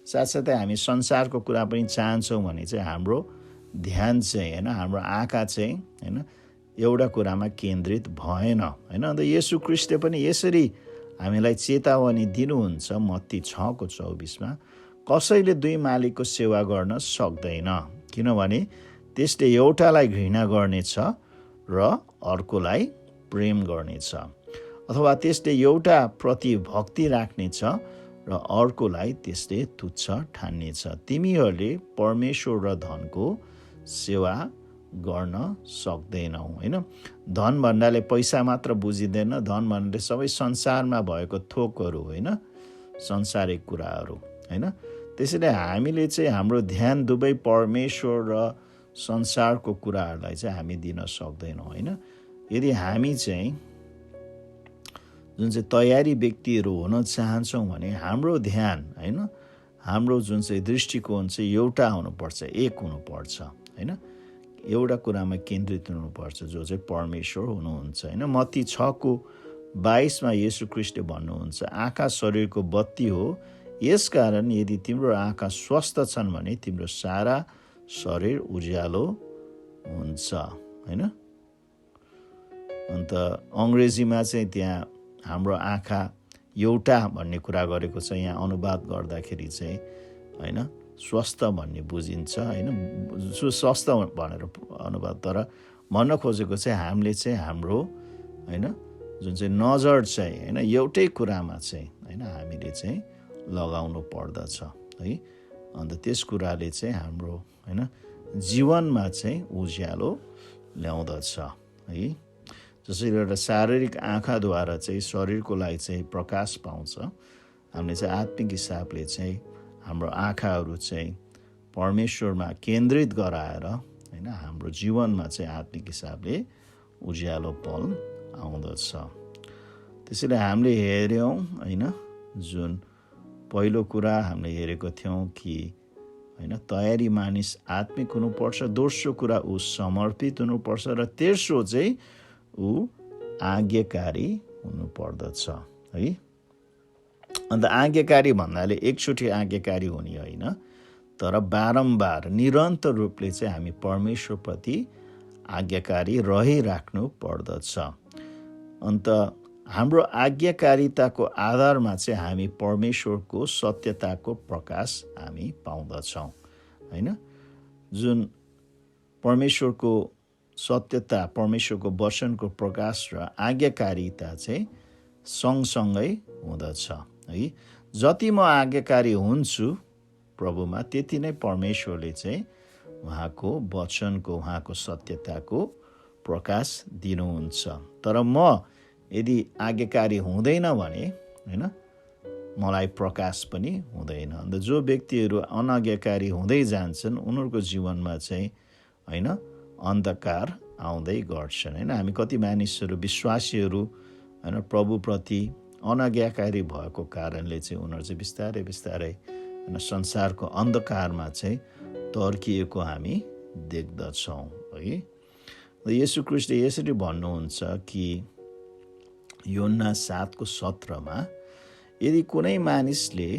साथसाथै हामी संसारको कुरा पनि चाहन्छौँ भने चाहिँ हाम्रो ध्यान चाहिँ होइन हाम्रो आँखा चाहिँ होइन एउटा कुरामा केन्द्रित भएन होइन। अन्त येशू ख्रीष्टले पनि यसरी हामीलाई चेतावनी दिनुहुन्छ मत्ती 6:24, कसैले दुई मालिकको सेवा गर्न सक्दैन, किनभने त्यसले एउटालाई घृणा गर्नेछ र अर्कोलाई प्रेम गर्नेछ, अथवा त्यसले एउटा प्रति भक्ति राख्नेछ र अर्कोलाई त्यसले तुच्छ ठान्नेछ। तिमीहरूले परमेश्वर र धनको सेवा गर्न सक्दैनौ होइन। धन भन्नाले पैसा मात्र बुझिँदैन, धन भन्नाले सबै संसारमा भएको थोकहरू होइन, संसारिक कुराहरू होइन। त्यसैले हामीले चाहिँ हाम्रो ध्यान दुवै परमेश्वर र संसारको कुराहरूलाई चाहिँ हामी दिन सक्दैनौँ होइन। यदि हामी चाहिँ जुन चाहिँ तयारी व्यक्तिहरू हुन चाहन्छौँ भने हाम्रो ध्यान होइन हाम्रो जुन चाहिँ दृष्टिकोण चाहिँ एउटा हुनुपर्छ, एक हुनुपर्छ होइन। एउटा कुरामा केन्द्रित हुनुपर्छ जो चाहिँ परमेश्वर हुनुहुन्छ होइन। मत्ती 6:22 येशू ख्रीष्टले भन्नुहुन्छ, आँखा शरीरको बत्ती हो, यसकारण यदि तिम्रो आँखा स्वस्थ छन् भने तिम्रो सारा शरीर उज्यालो हुन्छ होइन। अन्त अङ्ग्रेजीमा चाहिँ त्यहाँ हाम्रो आँखा एउटा भन्ने कुरा गरेको छ, यहाँ अनुवाद गर्दाखेरि चाहिँ होइन स्वस्थ भन्ने बुझिन्छ होइन, स्वस्थ भनेर अनुवाद। तर भन्न खोजेको चाहिँ हामीले चाहिँ हाम्रो होइन जुन चाहिँ नजर चाहिँ होइन एउटै कुरामा चाहिँ होइन हामीले चाहिँ लगाउनु पर्दछ है। अन्त त्यस कुराले चाहिँ हाम्रो होइन जीवनमा चाहिँ उज्यालो ल्याउँदछ है। जसरी एउटा शारीरिक आँखाद्वारा चाहिँ शरीरको लागि चाहिँ प्रकाश पाउँछ, हामीले चाहिँ आत्मिक हिसाबले चाहिँ हाम्रो आँखाहरू चाहिँ परमेश्वरमा केन्द्रित गराएर होइन हाम्रो जीवनमा चाहिँ आत्मिक हिसाबले उज्यालो पल आउँदछ। त्यसैले हामीले हेऱ्यौँ होइन जुन पहिलो कुरा हामीले हेरेको थियौँ कि होइन तयारी मानिस आत्मिक हुनुपर्छ, दोस्रो कुरा ऊ समर्पित हुनुपर्छ र तेस्रो चाहिँ ऊ आज्ञाकारी हुनुपर्दछ है। अन्त आज्ञाकारी भन्नाले एकचोटि आज्ञाकारी हुने होइन, तर बारम्बार निरन्तर रूपले चाहिँ हामी परमेश्वरप्रति आज्ञाकारी रहिराख्नु पर्दछ। अन्त हाम्रो आज्ञाकारिताको आधारमा चाहिँ हामी परमेश्वरको सत्यताको प्रकाश हामी पाउँदछौँ होइन। जुन परमेश्वरको सत्यता, परमेश्वरको वचनको प्रकाश र आज्ञाकारिता चाहिँ सँगसँगै हुँदछ है। जति म आज्ञाकारी हुन्छु प्रभुमा, त्यति नै परमेश्वरले चाहिँ उहाँको वचनको, उहाँको सत्यताको प्रकाश दिनुहुन्छ। तर म यदि आज्ञाकारी हुँदैन भने होइन, मलाई प्रकाश पनि हुँदैन। अन्त जो व्यक्तिहरू अनाज्ञाकारी हुँदै जान्छन् उनीहरूको जीवनमा चाहिँ होइन अन्धकार आउँदै गर्छन् होइन। हामी कति मानिसहरू, विश्वासीहरू होइन, प्रभुप्रति अनाज्ञाकारी भएको कारणले चाहिँ उनीहरू चाहिँ बिस्तारै बिस्तारै होइन संसारको अन्धकारमा चाहिँ तर्किएको हामी देख्दछौँ है। येशू ख्रीष्टले यसरी भन्नुहुन्छ कि योहन्ना 7:17 यदि कुनै मानिसले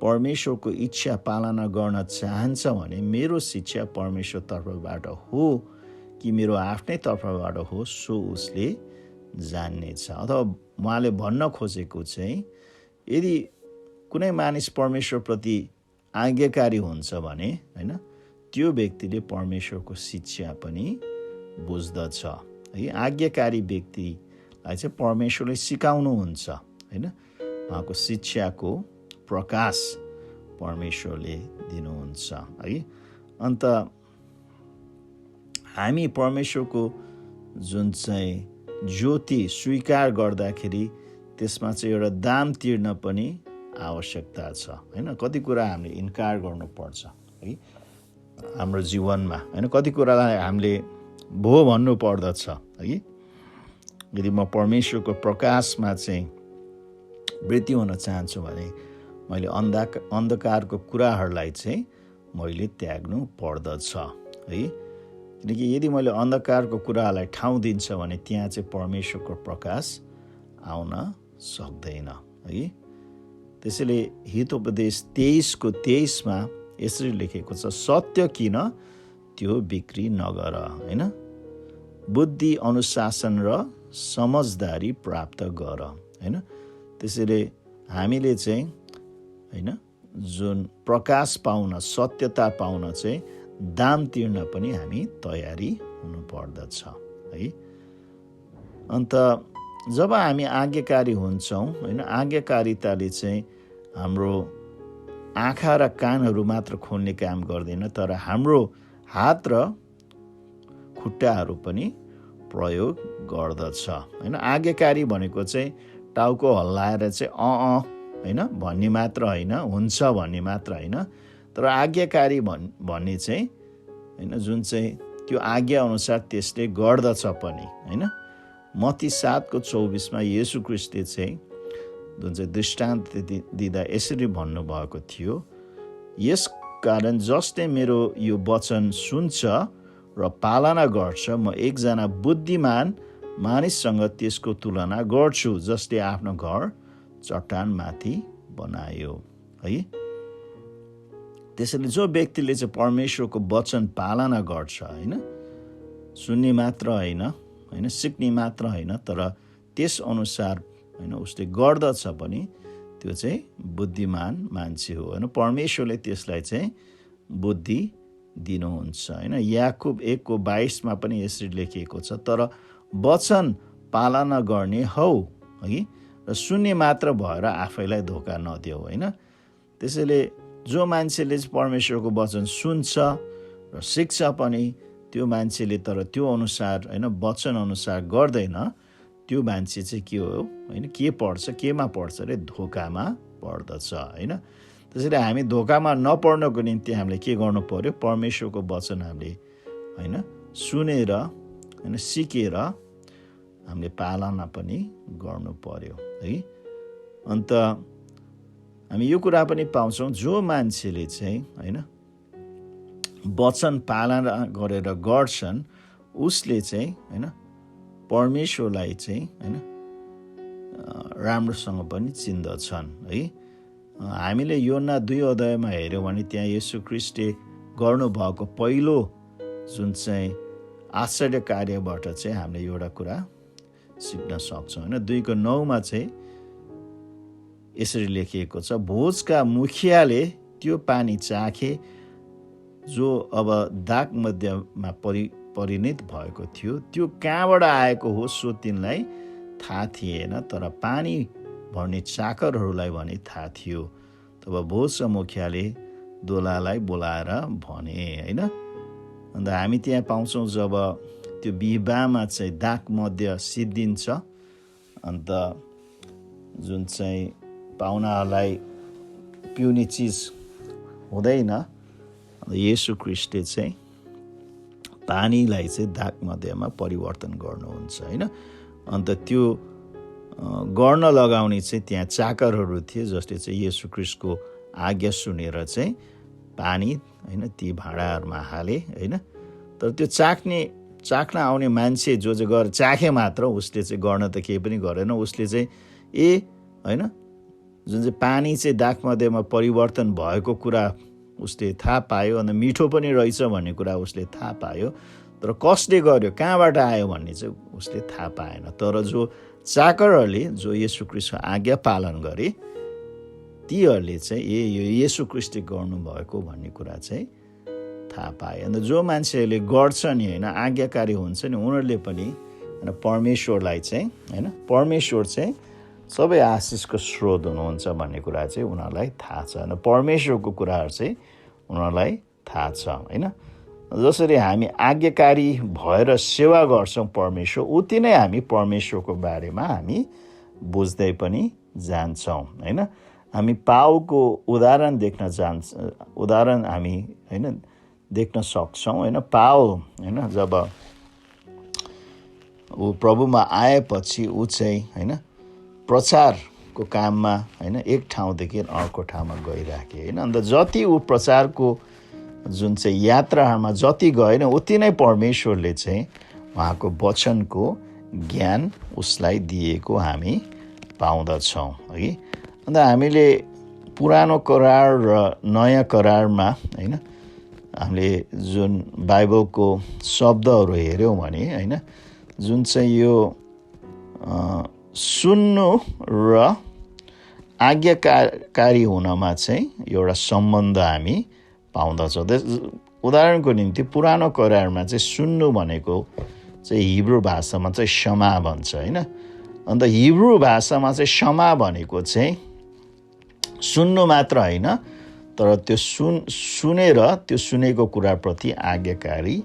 परमेश्वरको इच्छा पालना गर्न चाहन्छ भने मेरो शिक्षा परमेश्वर तर्फबाट हो कि मेरो आफ्नै तर्फबाट हो सो उसले जान्नेछ। अथवा उहाँले भन्न खोजेको चाहिँ यदि कुनै मानिस परमेश्वरप्रति आज्ञाकारी हुन्छ भने होइन, त्यो व्यक्तिले परमेश्वरको शिक्षा पनि बुझ्दछ है। आज्ञाकारी व्यक्तिलाई चाहिँ परमेश्वरले सिकाउनुहुन्छ होइन, उहाँको शिक्षाको प्रकाश परमेश्वरले दिनुहुन्छ है। अन्त हामी परमेश्वरको जुन चाहिँ ज्योति स्वीकार गर्दाखेरि त्यसमा चाहिँ एउटा दाम तिर्न पनि आवश्यकता छ होइन। कति कुरा हामीले इन्कार गर्नुपर्छ है हाम्रो जीवनमा होइन। कति कुरालाई हामीले भो भन्नु पर्दछ है। यदि म परमेश्वरको प्रकाशमा चाहिँ वृद्धि हुन चाहन्छु भने मैले अन्धकारको कुराहरूलाई चाहिँ मैले त्याग्नु पर्दछ है। किनकि यदि मैले अन्धकारको कुराहरूलाई ठाउँ दिन्छ भने त्यहाँ चाहिँ परमेश्वरको प्रकाश आउन सक्दैन है। त्यसैले हितोपदेश 23:23 यसरी लेखेको छ, सत्य किन त्यो बिक्री नगर होइन, बुद्धि अनुशासन र समझदारी प्राप्त गर होइन। त्यसैले हामीले चाहिँ होइन जुन प्रकाश पाउन, सत्यता पाउन चाहिँ दाम तिर्न पनि हामी तयारी हुनु पर्दछ है। अन्त जब हामी आज्ञाकारी हुन्छौँ होइन, आज्ञाकारिताले चाहिँ हाम्रो आँखा र कानहरू मात्र खोल्ने काम गर्दैन, तर हाम्रो हात र खुट्टाहरू पनि प्रयोग गर्दछ होइन। आज्ञाकारी भनेको चाहिँ टाउको हल्लाएर चाहिँ होइन भन्ने मात्र होइन, हुन्छ भन्ने मात्र होइन, तर आज्ञाकारी भन्ने चाहिँ होइन जुन चाहिँ त्यो आज्ञा अनुसार त्यसले गर्दछ पनि होइन। मत्ती 7:24 येशू ख्रीष्टले चाहिँ जुन चाहिँ दृष्टान्त दिँदा यसरी भन्नुभएको थियो, यस कारण जसले मेरो यो वचन सुन्छ र पालना गर्छ, म एकजना बुद्धिमान मानिससँग त्यसको तुलना गर्छु जसले आफ्नो घर चट्टानमाथि बनायो है। त्यसैले जो व्यक्तिले चाहिँ परमेश्वरको वचन पालना गर्छ होइन, सुन्ने मात्र होइन, सिक्ने मात्र होइन, तर त्यस अनुसार होइन उसले गर्दछ पनि त्यो चाहिँ बुद्धिमान मान्छे हो होइन। परमेश्वरले त्यसलाई चाहिँ बुद्धि दिनुहुन्छ होइन। याकुब 1:22 पनि यसरी लेखिएको छ, तर वचन पालना गर्ने हौ है र सुन्ने मात्र भएर आफैलाई धोका नदेऊ होइन। त्यसैले जो मान्छेले परमेश्वरको वचन सुन्छ र सिक्छ पनि त्यो मान्छेले तर त्यो अनुसार होइन वचन अनुसार गर्दैन, त्यो मान्छे चाहिँ के हो होइन, के पर्छ, केमा पर्छ अरे धोकामा पर्दछ होइन। त्यसैले हामी धोकामा नपर्नको निम्ति हामीले के गर्नु पर्यो, परमेश्वरको वचन हामीले होइन सुनेर होइन सिकेर हामीले पालना पनि गर्नु पर्यो है। अन्त हामी यो कुरा पनि पाउँछौँ, जो मान्छेले चाहिँ होइन वचन पालना गरेर गर्छन् उसले चाहिँ होइन परमेश्वरलाई चाहिँ होइन राम्रोसँग पनि चिन्दछन् है। हामीले योहन्ना 2:2 हेऱ्यौँ भने त्यहाँ येशू ख्रीष्टले गर्नुभएको पहिलो जुन चाहिँ आश्चर्य कार्यबाट चाहिँ हामीले एउटा कुरा सिक्न सक्छौँ होइन। 2:9 चाहिँ यसरी लेखिएको छ, भोजका मुखियाले त्यो पानी चाखे जो अब दाग मध्यमा परिणत भएको थियो, त्यो कहाँबाट आएको हो सो तिनलाई थाहा थिएन, तर पानी भर्ने चाकरहरूलाई भने थाहा थियो। तब भोजका मुखियाले दोलालाई बोलाएर भने होइन। अन्त हामी त्यहाँ पाउँछौँ जब त्यो विवाहमा चाहिँ दाग मध्य सिद्धिन्छ, अन्त जुन चाहिँ पाहुनाहरूलाई पिउने चिज हुँदैन, येशू ख्रीष्टले चाहिँ पानीलाई चाहिँ दाग मध्यमा परिवर्तन गर्नुहुन्छ होइन। अन्त त्यो गर्न लगाउने चाहिँ त्यहाँ चाकरहरू थिए जसले चाहिँ येशू ख्रीष्टको आज्ञा सुनेर चाहिँ पानी होइन ती भाँडाहरूमा हाले होइन। तर त्यो चाख्न आउने मान्छे जो चाहिँ गएर चाखे मात्र, उसले चाहिँ गर्न त केही पनि गरेन। उसले चाहिँ होइन जुन चाहिँ पानी चाहिँ दाग मध्यमा परिवर्तन भएको कुरा उसले थाहा पायो, अन्त मिठो पनि रहेछ भन्ने कुरा उसले थाहा पायो, तर कसले गर्यो, कहाँबाट आयो भन्ने चाहिँ उसले थाहा पाएन। तर जो चाकरहरूले जो येशू ख्रीष्टको आज्ञा पालन गरे, तीहरूले चाहिँ यो येशू ख्रीष्टले गर्नुभएको भन्ने कुरा चाहिँ थाहा पाए। अन्त जो मान्छेहरूले गर्छ नि होइन, आज्ञाकारी हुन्छ नि, उनीहरूले पनि होइन परमेश्वरलाई चाहिँ होइन, परमेश्वर चाहिँ सबै आशिषको स्रोत हुनुहुन्छ भन्ने कुरा चाहिँ उनीहरूलाई थाहा छ। होइन परमेश्वरको कुराहरू चाहिँ उनीहरूलाई थाहा छ होइन। जसरी हामी आज्ञाकारी भएर सेवा गर्छौँ परमेश्वर, उति नै हामी परमेश्वरको बारेमा हामी बुझ्दै पनि जान्छौँ होइन। हामी पावलको उदाहरण हामी होइन देख्न सक्छौँ होइन। पावल होइन जब ऊ प्रभुमा आएपछि ऊ चाहिँ होइन प्रचारको काममा होइन एक ठाउँदेखि अर्को ठाउँमा गइराखे होइन। अन्त जति ऊ प्रचारको जुन चाहिँ यात्रामा जति गएन, उति नै परमेश्वरले चाहिँ उहाँको वचनको ज्ञान उसलाई दिएको हामी पाउँदछौँ है। अन्त हामीले पुरानो करार र नयाँ करारमा होइन हामीले जुन बाइबलको शब्दहरू हेऱ्यौँ भने होइन, जुन चाहिँ यो सुन्नु र आज्ञाकारी हुनमा चाहिँ एउटा सम्बन्ध हामी पाउँदछौँ। उदाहरणको निम्ति पुरानो करारमा चाहिँ सुन्नु भनेको चाहिँ हिब्रू भाषामा चाहिँ क्षमा भन्छ होइन। अन्त हिब्रू भाषामा चाहिँ क्षमा भनेको चाहिँ सुन्नु मात्र होइन, तर त्यो सुनेर त्यो सुनेको कुराप्रति आज्ञाकारी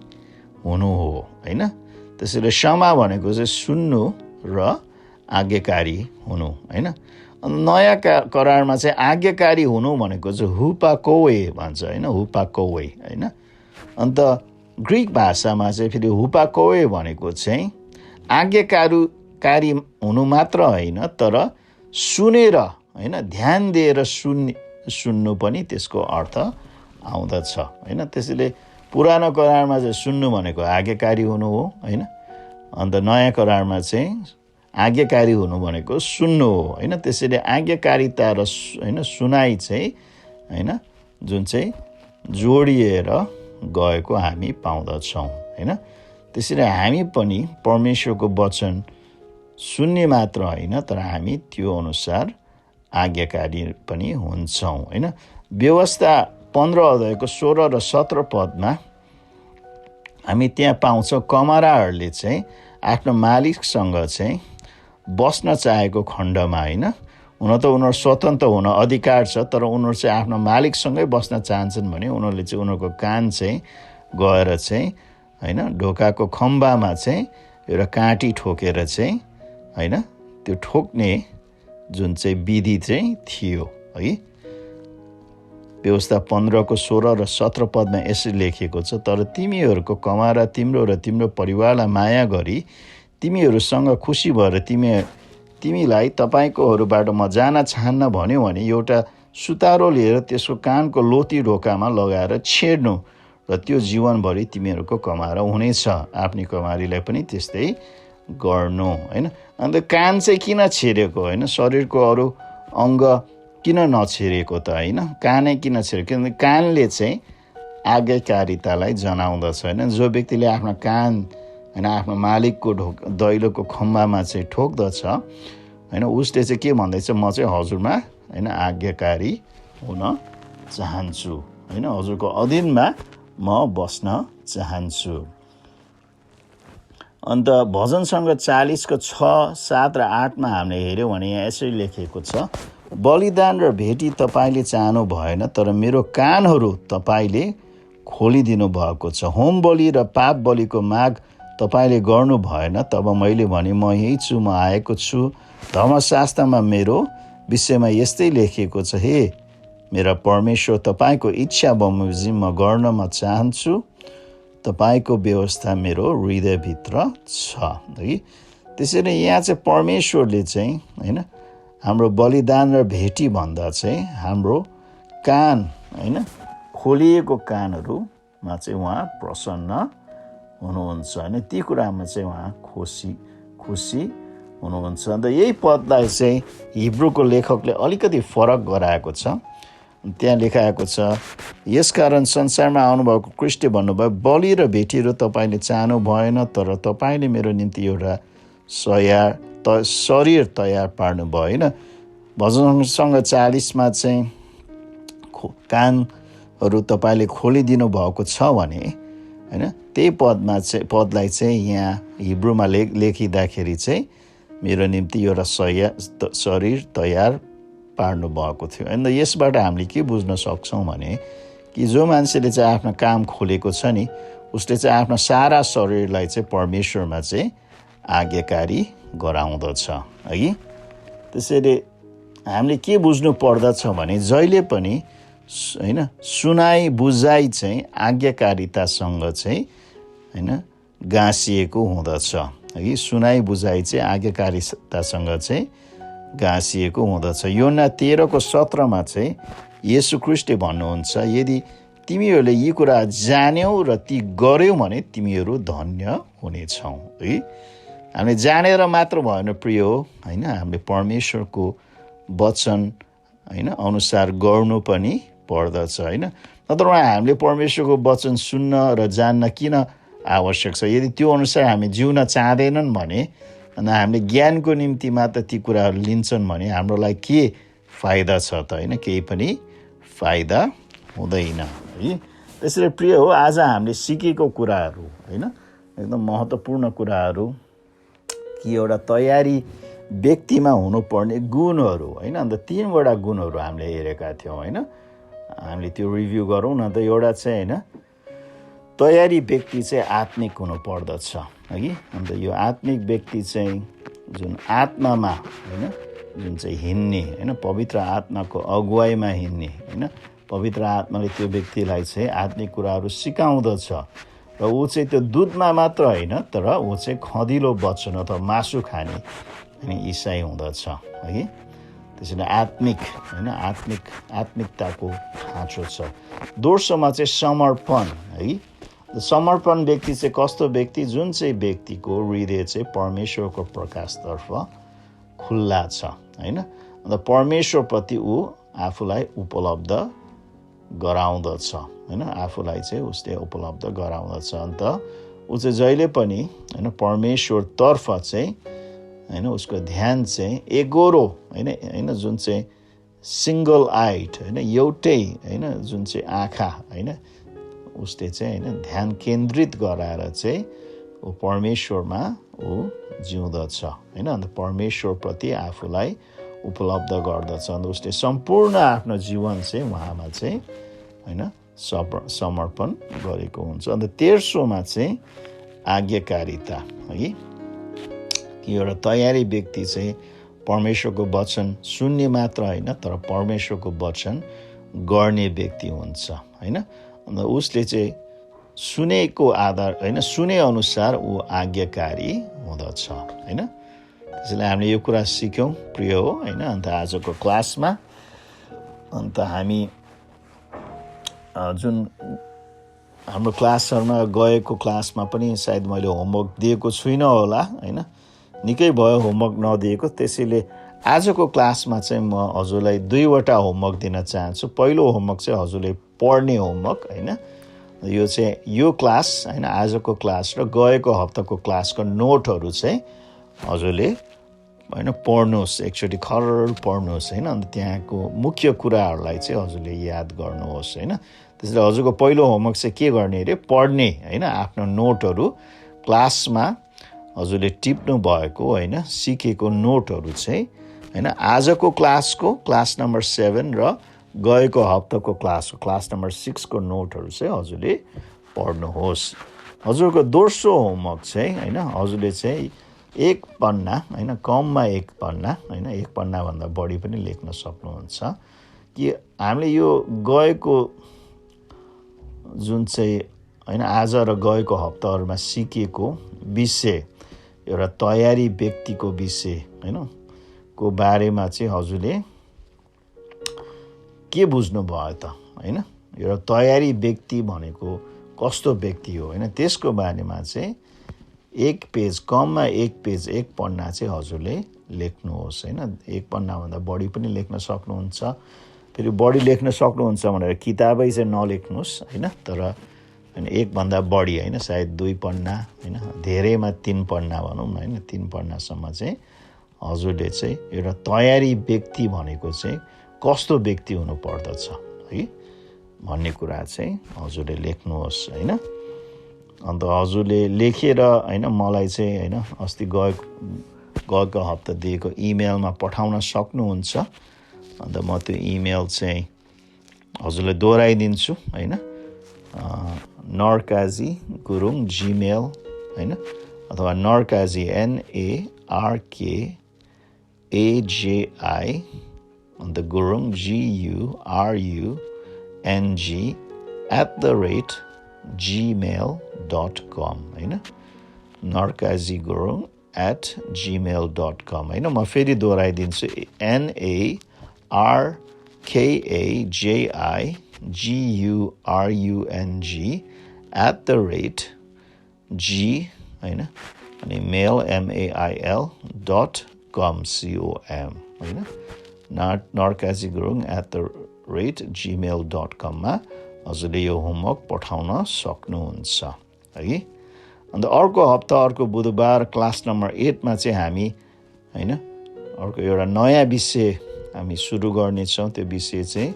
हुनु हो होइन। त्यसैले क्षमा भनेको चाहिँ सुन्नु र आज्ञाकारी हुनु होइन। नयाँ करारमा चाहिँ आज्ञाकारी हुनु भनेको चाहिँ हुपाकोवे भन्छ होइन, हुपाकोवे होइन। अन्त ग्रिक भाषामा चाहिँ फेरि हुपाकोवे भनेको चाहिँ आज्ञाकारी हुनु मात्र होइन, तर सुनेर होइन ध्यान दिएर सुन्नु पनि त्यसको अर्थ आउँदछ होइन। त्यसैले पुरानो करारमा चाहिँ सुन्नु भनेको आज्ञाकारी हुनु हो होइन। अन्त नयाँ करारमा चाहिँ आज्ञाकारी हुनु भनेको सुन्नु हो होइन। त्यसैले आज्ञाकारिता र होइन सुनाइ चाहिँ होइन जुन चाहिँ जोडिएर गएको हामी पाउँदछौँ होइन। त्यसैले हामी पनि परमेश्वरको वचन सुन्ने मात्र होइन, तर हामी त्यो अनुसार आज्ञाकारी पनि हुन्छौँ होइन। व्यवस्था 15 अध्यायको 16 र 17 पदमा हामी त्यहाँ पाउँछौँ, कमाराहरूले चाहिँ आफ्नो मालिकसँग चाहिँ बस्न चाहेको खण्डमा होइन, हुन त उनीहरू स्वतन्त्र हुन अधिकार छ, तर उनीहरू चाहिँ आफ्नो मालिकसँगै बस्न चाहन्छन् भने उनीहरूले चाहिँ उनीहरूको कान चाहिँ गएर चाहिँ होइन ढोकाको खम्बामा चाहिँ एउटा काँटी ठोकेर चाहिँ होइन त्यो ठोक्ने जुन चाहिँ विधि चाहिँ थियो है। व्यवस्था 15 को 16 र 17 पदमा यसरी लेखिएको छ, तर तिमीहरूको कमारा तिम्रो र तिम्रो परिवारलाई माया गरी तिमीहरूसँग खुसी भएर तिमीलाई तपाईँकोहरूबाट म जान चाहन्न भन्यो भने एउटा सुतारो लिएर त्यसको कानको लोती ढोकामा लगाएर छेड्नु र त्यो जीवनभरि तिमीहरूको कमारा हुनेछ। आफ्नी कमारीलाई पनि त्यस्तै गर्नु होइन। अन्त कान चाहिँ किन छेडेको होइन, शरीरको अरू अङ्ग किन नछेरेको त होइन, कानै किन छेरेको, किनभने कानले चाहिँ आज्ञाकारितालाई जनाउँदछ होइन। जो व्यक्तिले आफ्नो कान होइन आफ्नो मालिकको दैलोको खम्बामा चाहिँ ठोक्दछ होइन, उसले चाहिँ के भन्दैछ, म चाहिँ हजुरमा होइन आज्ञाकारी हुन चाहन्छु होइन, हजुरको अधीनमा म बस्न चाहन्छु। अन्त भजन सङ्ग्रह 40 6, 7 र 8 हामीले हेऱ्यौँ भने यहाँ यसरी लेखिएको छ, बलिदान र भेटी तपाईँले चाहनु भएन, तर मेरो कानहरू तपाईँले खोलिदिनु भएको छ। होम बलि र पाप बलिको माग तपाईँले गर्नु भएन। तब मैले भने, म यही छु, म आएको छु। धर्मशास्त्रमा मेरो विषयमा यस्तै लेखिएको छ, हे मेरा परमेश्वर, तपाईँको इच्छा बमोजिम म गर्न म चाहन्छु, तपाईँको व्यवस्था मेरो हृदयभित्र छ है। त्यसैले यहाँ चाहिँ परमेश्वरले चाहिँ होइन हाम्रो बलिदान र भेटी भन्दा चाहिँ हाम्रो कान होइन खोलिएको कानहरूमा चाहिँ उहाँ प्रसन्न हुनुहुन्छ होइन, ती कुरामा चाहिँ उहाँ खुसी हुनुहुन्छ। अन्त यही पदलाई चाहिँ हिब्रूको लेखकले अलिकति फरक गराएको छ। त्यहाँ लेखाएको छ, यसकारण संसारमा आउनुभएको ख्रीष्टले भन्नुभयो, बलि र भेटीहरू तपाईँले चाहनु भएन, तर तपाईँले मेरो निम्ति एउटा शरीर तयार पार्नुभयो होइन। भजनसँग 40 चाहिँ कानहरू तपाईँले खोलिदिनु भएको छ भने होइन, त्यही पदलाई चाहिँ यहाँ हिब्रूमा लेखिँदाखेरि चाहिँ मेरो निम्ति एउटा शरीर तयार पार्नु भएको थियो। अन्त यसबाट हामीले के बुझ्न सक्छौँ भने कि जो मान्छेले चाहिँ आफ्नो काम खोलेको छ नि, उसले चाहिँ आफ्नो सारा शरीरलाई चाहिँ परमेश्वरमा चाहिँ आज्ञाकारी गराउँदछ है। त्यसैले हामीले के बुझ्नु पर्दछ भने जहिले पनि होइन सुनाइ बुझाइ चाहिँ आज्ञाकारितासँग चाहिँ होइन गाँसिएको हुँदछ है। सुनाइ बुझाइ चाहिँ आज्ञाकारितासँग चाहिँ गाँसिएको हुँदछ। योना 13:17 चाहिँ येशू ख्रीष्टले भन्नुहुन्छ, यदि तिमीहरूले यी कुरा जान्यौ र ती गर्यौ भने तिमीहरू धन्य हुनेछौ है। हामीले जानेर मात्र भएन प्रिय हो होइन, हामीले परमेश्वरको वचन होइन अनुसार गर्नु पनि पर्दछ होइन। नत्र हामीले परमेश्वरको वचन सुन्न र जान्न किन आवश्यक छ? यदि त्यो अनुसार हामी जिउन चाहँदैनन् भने अनि हामीले ज्ञानको निम्ति मात्र ती कुराहरू लिन्छन् भने हाम्रो लागि के फाइदा छ त होइन? केही पनि फाइदा हुँदैन है। त्यसैले प्रिय हो, आज हामीले सिकेको कुराहरू होइन एकदम महत्त्वपूर्ण कुराहरू कि एउटा तयारी व्यक्तिमा हुनुपर्ने गुणहरू होइन। अन्त 3वटा गुणहरू हामीले हेरेका थियौँ होइन। हामीले त्यो रिभ्यू गरौँ न त। एउटा चाहिँ होइन तयारी व्यक्ति चाहिँ आत्मिक हुनु पर्दछ है। अन्त यो आत्मिक व्यक्ति चाहिँ जुन आत्मामा होइन जुन चाहिँ हिँड्ने होइन, पवित्र आत्माको अगुवाईमा हिँड्ने होइन, पवित्र आत्माले त्यो व्यक्तिलाई चाहिँ आत्मिक कुराहरू सिकाउँदछ र ऊ चाहिँ त्यो दुधमा मात्र होइन तर ऊ चाहिँ खँदिलो वचन अथवा मासु खाने अनि इसाई हुँदछ है। त्यसैले आत्मिक होइन आत्मिकताको खाँचो छ। दोस्रोमा चाहिँ समर्पण है। समर्पण व्यक्ति चाहिँ कस्तो व्यक्ति? जुन चाहिँ व्यक्तिको हृदय चाहिँ परमेश्वरको प्रकाशतर्फ खुल्ला छ होइन। अन्त परमेश्वरप्रति ऊ आफूलाई उपलब्ध गराउँदछ होइन, आफूलाई चाहिँ उसले उपलब्ध गराउँदछ। अन्त ऊ चाहिँ जहिले पनि होइन परमेश्वरतर्फ चाहिँ होइन उसको ध्यान चाहिँ एगोरो होइन जुन चाहिँ सिङ्गल आइट होइन एउटै होइन जुन चाहिँ आँखा होइन उसले चाहिँ होइन ध्यान केन्द्रित गराएर चाहिँ ऊ परमेश्वरमा ऊ जिउँदछ होइन। अन्त परमेश्वरप्रति आफूलाई उपलब्ध गर्दछ। अन्त उसले सम्पूर्ण आफ्नो जीवन चाहिँ उहाँमा चाहिँ होइन समर्पण गरेको हुन्छ। अन्त तेस्रोमा चाहिँ आज्ञाकारिता है कि एउटा तयारी व्यक्ति चाहिँ परमेश्वरको वचन सुन्ने मात्र होइन तर परमेश्वरको वचन गर्ने व्यक्ति हुन्छ होइन। अन्त उसले चाहिँ सुनेको आधार होइन सुने अनुसार ऊ आज्ञाकारी हुँदछ होइन। त्यसैले हामीले यो कुरा सिक्यौँ प्रिय हो होइन। अन्त आजको क्लासमा अन्त हामी जुन हाम्रो क्लासहरूमा गएको क्लासमा पनि सायद मैले होमवर्क दिएको छुइनँ होला होइन, निकै भयो होमवर्क नदिएको। त्यसैले आजको क्लासमा चाहिँ म हजुरलाई 2वटा होमवर्क दिन चाहन्छु। पहिलो होमवर्क चाहिँ हजुरले पढ्ने होमवर्क होइन। यो चाहिँ यो क्लास हैन आजको क्लास र गएको हप्ताको क्लासको नोटहरू चाहिँ हजुरले हैन पढ्नुहोस्, एकचोटि खरर पढ्नुहोस् हैन। अन्त त्यहाँको मुख्य कुराहरूलाई चाहिँ हजुरले याद गर्नुहोस् हैन। त्यसैले हजुरको पहिलो होमवर्क चाहिँ के गर्ने अरे पढ्ने हैन। आफ्नो नोटहरू क्लासमा हजुरले टिप्नु भएको हैन सिकेको नोटहरू चाहिँ हैन आजको क्लासको क्लास नम्बर 7 र गएको हप्ताको क्लास नम्बर 6 को नोटहरू चाहिँ हजुरले पढ्नुहोस्। हजुरको दोस्रो होमवर्क चाहिँ हैन हजुरले चाहिँ एक पन्ना हैन कममा एक पन्ना हैन एक पन्नाभन्दा बढी पनि लेख्न सक्नुहुन्छ कि हामीले यो गएको जुन चाहिँ हैन आज र गएको हप्ताहरूमा सिकेको विषय एउटा तयारी व्यक्तिको विषय हैन को बारेमा चाहिँ हजुरले के बुझ्नु भयो त हैन। एउटा तयारी व्यक्ति भनेको कस्तो व्यक्ति हो हैन त्यसको बारेमा चाहिँ एक पेज कममा एक पेज एक पन्ना चाहिँ हजुरले लेख्नुहोस् हैन। एक पन्नाभन्दा बढी पनि लेख्न सक्नुहुन्छ। फेरि बढी लेख्न सक्नुहुन्छ भनेर किताबै चाहिँ नलेख्नुहोस् हैन। तर हैन एक भन्दा बढी हैन सायद 2 पन्ना हैन धेरैमा 3 पन्ना भनौँ न हैन 3 पन्नासम्म चाहिँ हजुरले चाहिँ एउटा तयारी व्यक्ति भनेको चाहिँ कस्तो व्यक्ति हुनु पर्दछ है भन्ने कुरा चाहिँ हजुरले लेख्नुहोस् हैन। अन्त हजुरले लेखेर हैन मलाई चाहिँ हैन अस्ति गएको हप्ता दिएको इमेलमा पठाउन सक्नुहुन्छ। अन्त म त्यो इमेल चाहिँ हजुरलाई दोहोऱ्याइदिन्छु हैन नरकाजी गुरुङ gmail हैन अथवा नरकाजी NARKAJI अन्त गुरुङ GURUNG @gmail.com हैन narkazigurung@gmail.com हैन। म फेरि दोहोऱ्याइदिन्छु NARKAJIGURUNG हैन अनि mail mail.com हैन narkazigurung@gmail.com मा हजुरले यो होमवर्क पठाउन सक्नुहुन्छ है। अन्त अर्को हप्ता अर्को बुधबार क्लास नम्बर 8 मा चाहिँ हामी हैन अर्को एउटा नयाँ विषय हामी सुरु गर्नेछौँ। त्यो विषय चाहिँ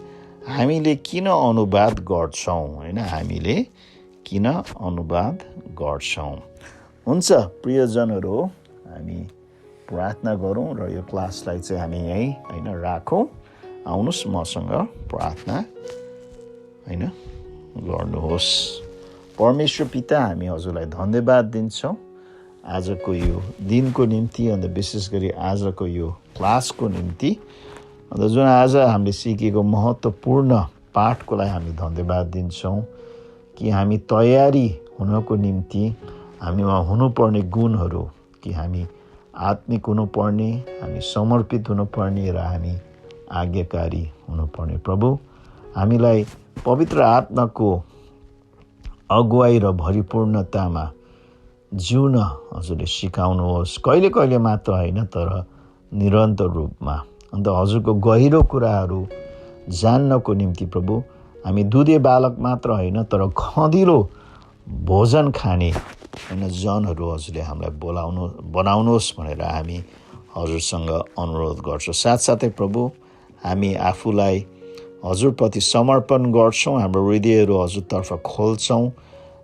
हामीले किन अनुवाद गर्छौँ हैन हामीले किन अनुवाद गर्छौँ। हुन्छ प्रियजनहरू हामी प्रार्थना गरौँ र यो क्लासलाई चाहिँ हामी यही हैन राखौँ। आउनुहोस् मसँग प्रार्थना हैन गर्नुहोस्। परमेश्वर पिता हामी हजुरलाई धन्यवाद दिन्छौँ आजको यो दिनको निम्ति अन्त विशेष गरी आजको यो क्लासको निम्ति। अन्त जुन आज हामीले सिकेको महत्त्वपूर्ण पाठको लागि हामी धन्यवाद दिन्छौँ कि हामी तयारी हुनको निम्ति हामीमा हुनुपर्ने गुणहरू कि हामी आत्मिक हुनुपर्ने हामी समर्पित हुनुपर्ने र हामी आज्ञाकारी हुनुपर्ने। प्रभु हामीलाई पवित्र आत्माको अगुवाई र भरिपूर्णतामा जिउन हजुरले सिकाउनुहोस्। कहिले कहिले मात्र होइन तर निरन्तर रूपमा। अन्त हजुरको गहिरो कुराहरू जान्नको निम्ति प्रभु हामी दुधे बालक मात्र होइन तर खँदिलो भोजन खाने हैन जनहरू हजुरले हामीलाई बनाउनुहोस् भनेर हामी हजुरसँग अनुरोध गर्छौँ। साथसाथै प्रभु हामी आफूलाई हजुरप्रति समर्पण गर्छौँ। हाम्रो हृदयहरू हजुरतर्फ खोल्छौँ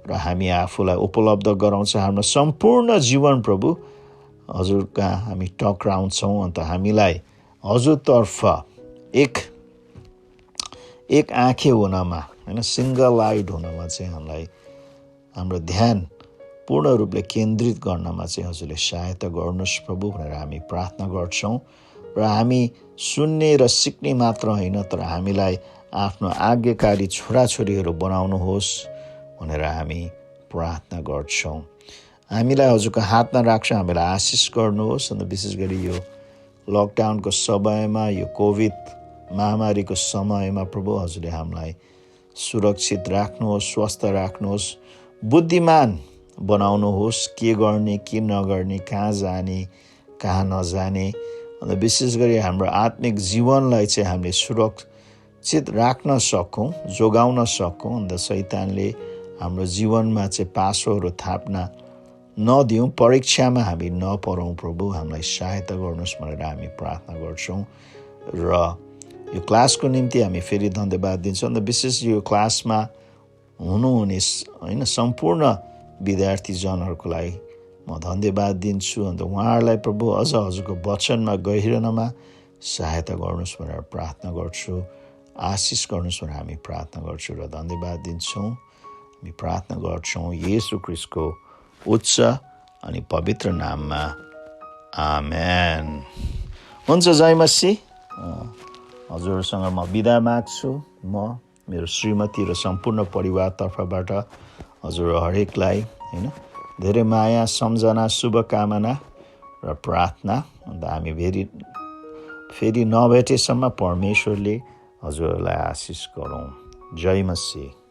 र हामी आफूलाई उपलब्ध गराउँछौँ। हाम्रो सम्पूर्ण जीवन प्रभु हजुर कहाँ हामी टक्राउँछौँ। अन्त हामीलाई हजुरतर्फ एक आँखे हुनमा हैन सिंगल आइड हुनमा चाहिँ हामीलाई हाम्रो ध्यान पूर्ण रूपले केन्द्रित गर्नमा चाहिँ हजुरले सहायता गर्नुहोस् प्रभु भनेर हामी प्रार्थना गर्छौँ। र हामी सुन्ने र सिक्ने मात्र होइन तर हामीलाई आफ्नो आज्ञाकारी छोराछोरीहरू बनाउनुहोस् भनेर हामी प्रार्थना गर्छौँ। हामीलाई हजुरको हातमा राख्छौँ। हामीलाई आशिष गर्नुहोस्। अन्त विशेष गरी यो लकडाउनको समयमा यो कोभिड महामारीको समयमा प्रभु हजुरले हामीलाई सुरक्षित राख्नुहोस्, स्वस्थ राख्नुहोस्, बुद्धिमान बनाउनुहोस् के गर्ने के नगर्ने कहाँ जाने कहाँ नजाने। अन्त विशेष गरी हाम्रो आत्मिक जीवनलाई चाहिँ हामीले सुरक्षित राख्न सकौँ, जोगाउन सकौँ। अन्त शैतानले हाम्रो जीवनमा चाहिँ पासोहरू थाप्न नदिउँ, परीक्षामा हामी नपरौँ। प्रभु हामीलाई सहायता गर्नुहोस् भनेर हामी प्रार्थना गर्छौँ र यो क्लासको निम्ति हामी फेरि धन्यवाद दिन्छौँ। अन्त विशेष यो क्लासमा हुनुहुने होइन सम्पूर्ण विद्यार्थीजनहरूको लागि म धन्यवाद दिन्छु। अन्त उहाँहरूलाई प्रभु अझ हजुरको वचनमा गहिरनमा सहायता गर्नुहोस् भनेर प्रार्थना गर्छु। आशिष गर्नुहोस् भनेर हामी प्रार्थना गर्छौँ र धन्यवाद दिन्छौँ। हामी प्रार्थना गर्छौँ येशू ख्रीष्टको उच्च अनि पवित्र नाममा, आमेन। हुन्छ, जय मसीह। हजुरहरूसँग म बिदा माग्छु। म मेरो श्रीमती र सम्पूर्ण परिवार तर्फबाट हजुर हरेकलाई होइन धेरै माया, सम्झना, शुभकामना र प्रार्थना। अन्त हामी फेरि नभेटेसम्म परमेश्वरले हजुरहरूलाई आशिष गरौँ। जय मसीह।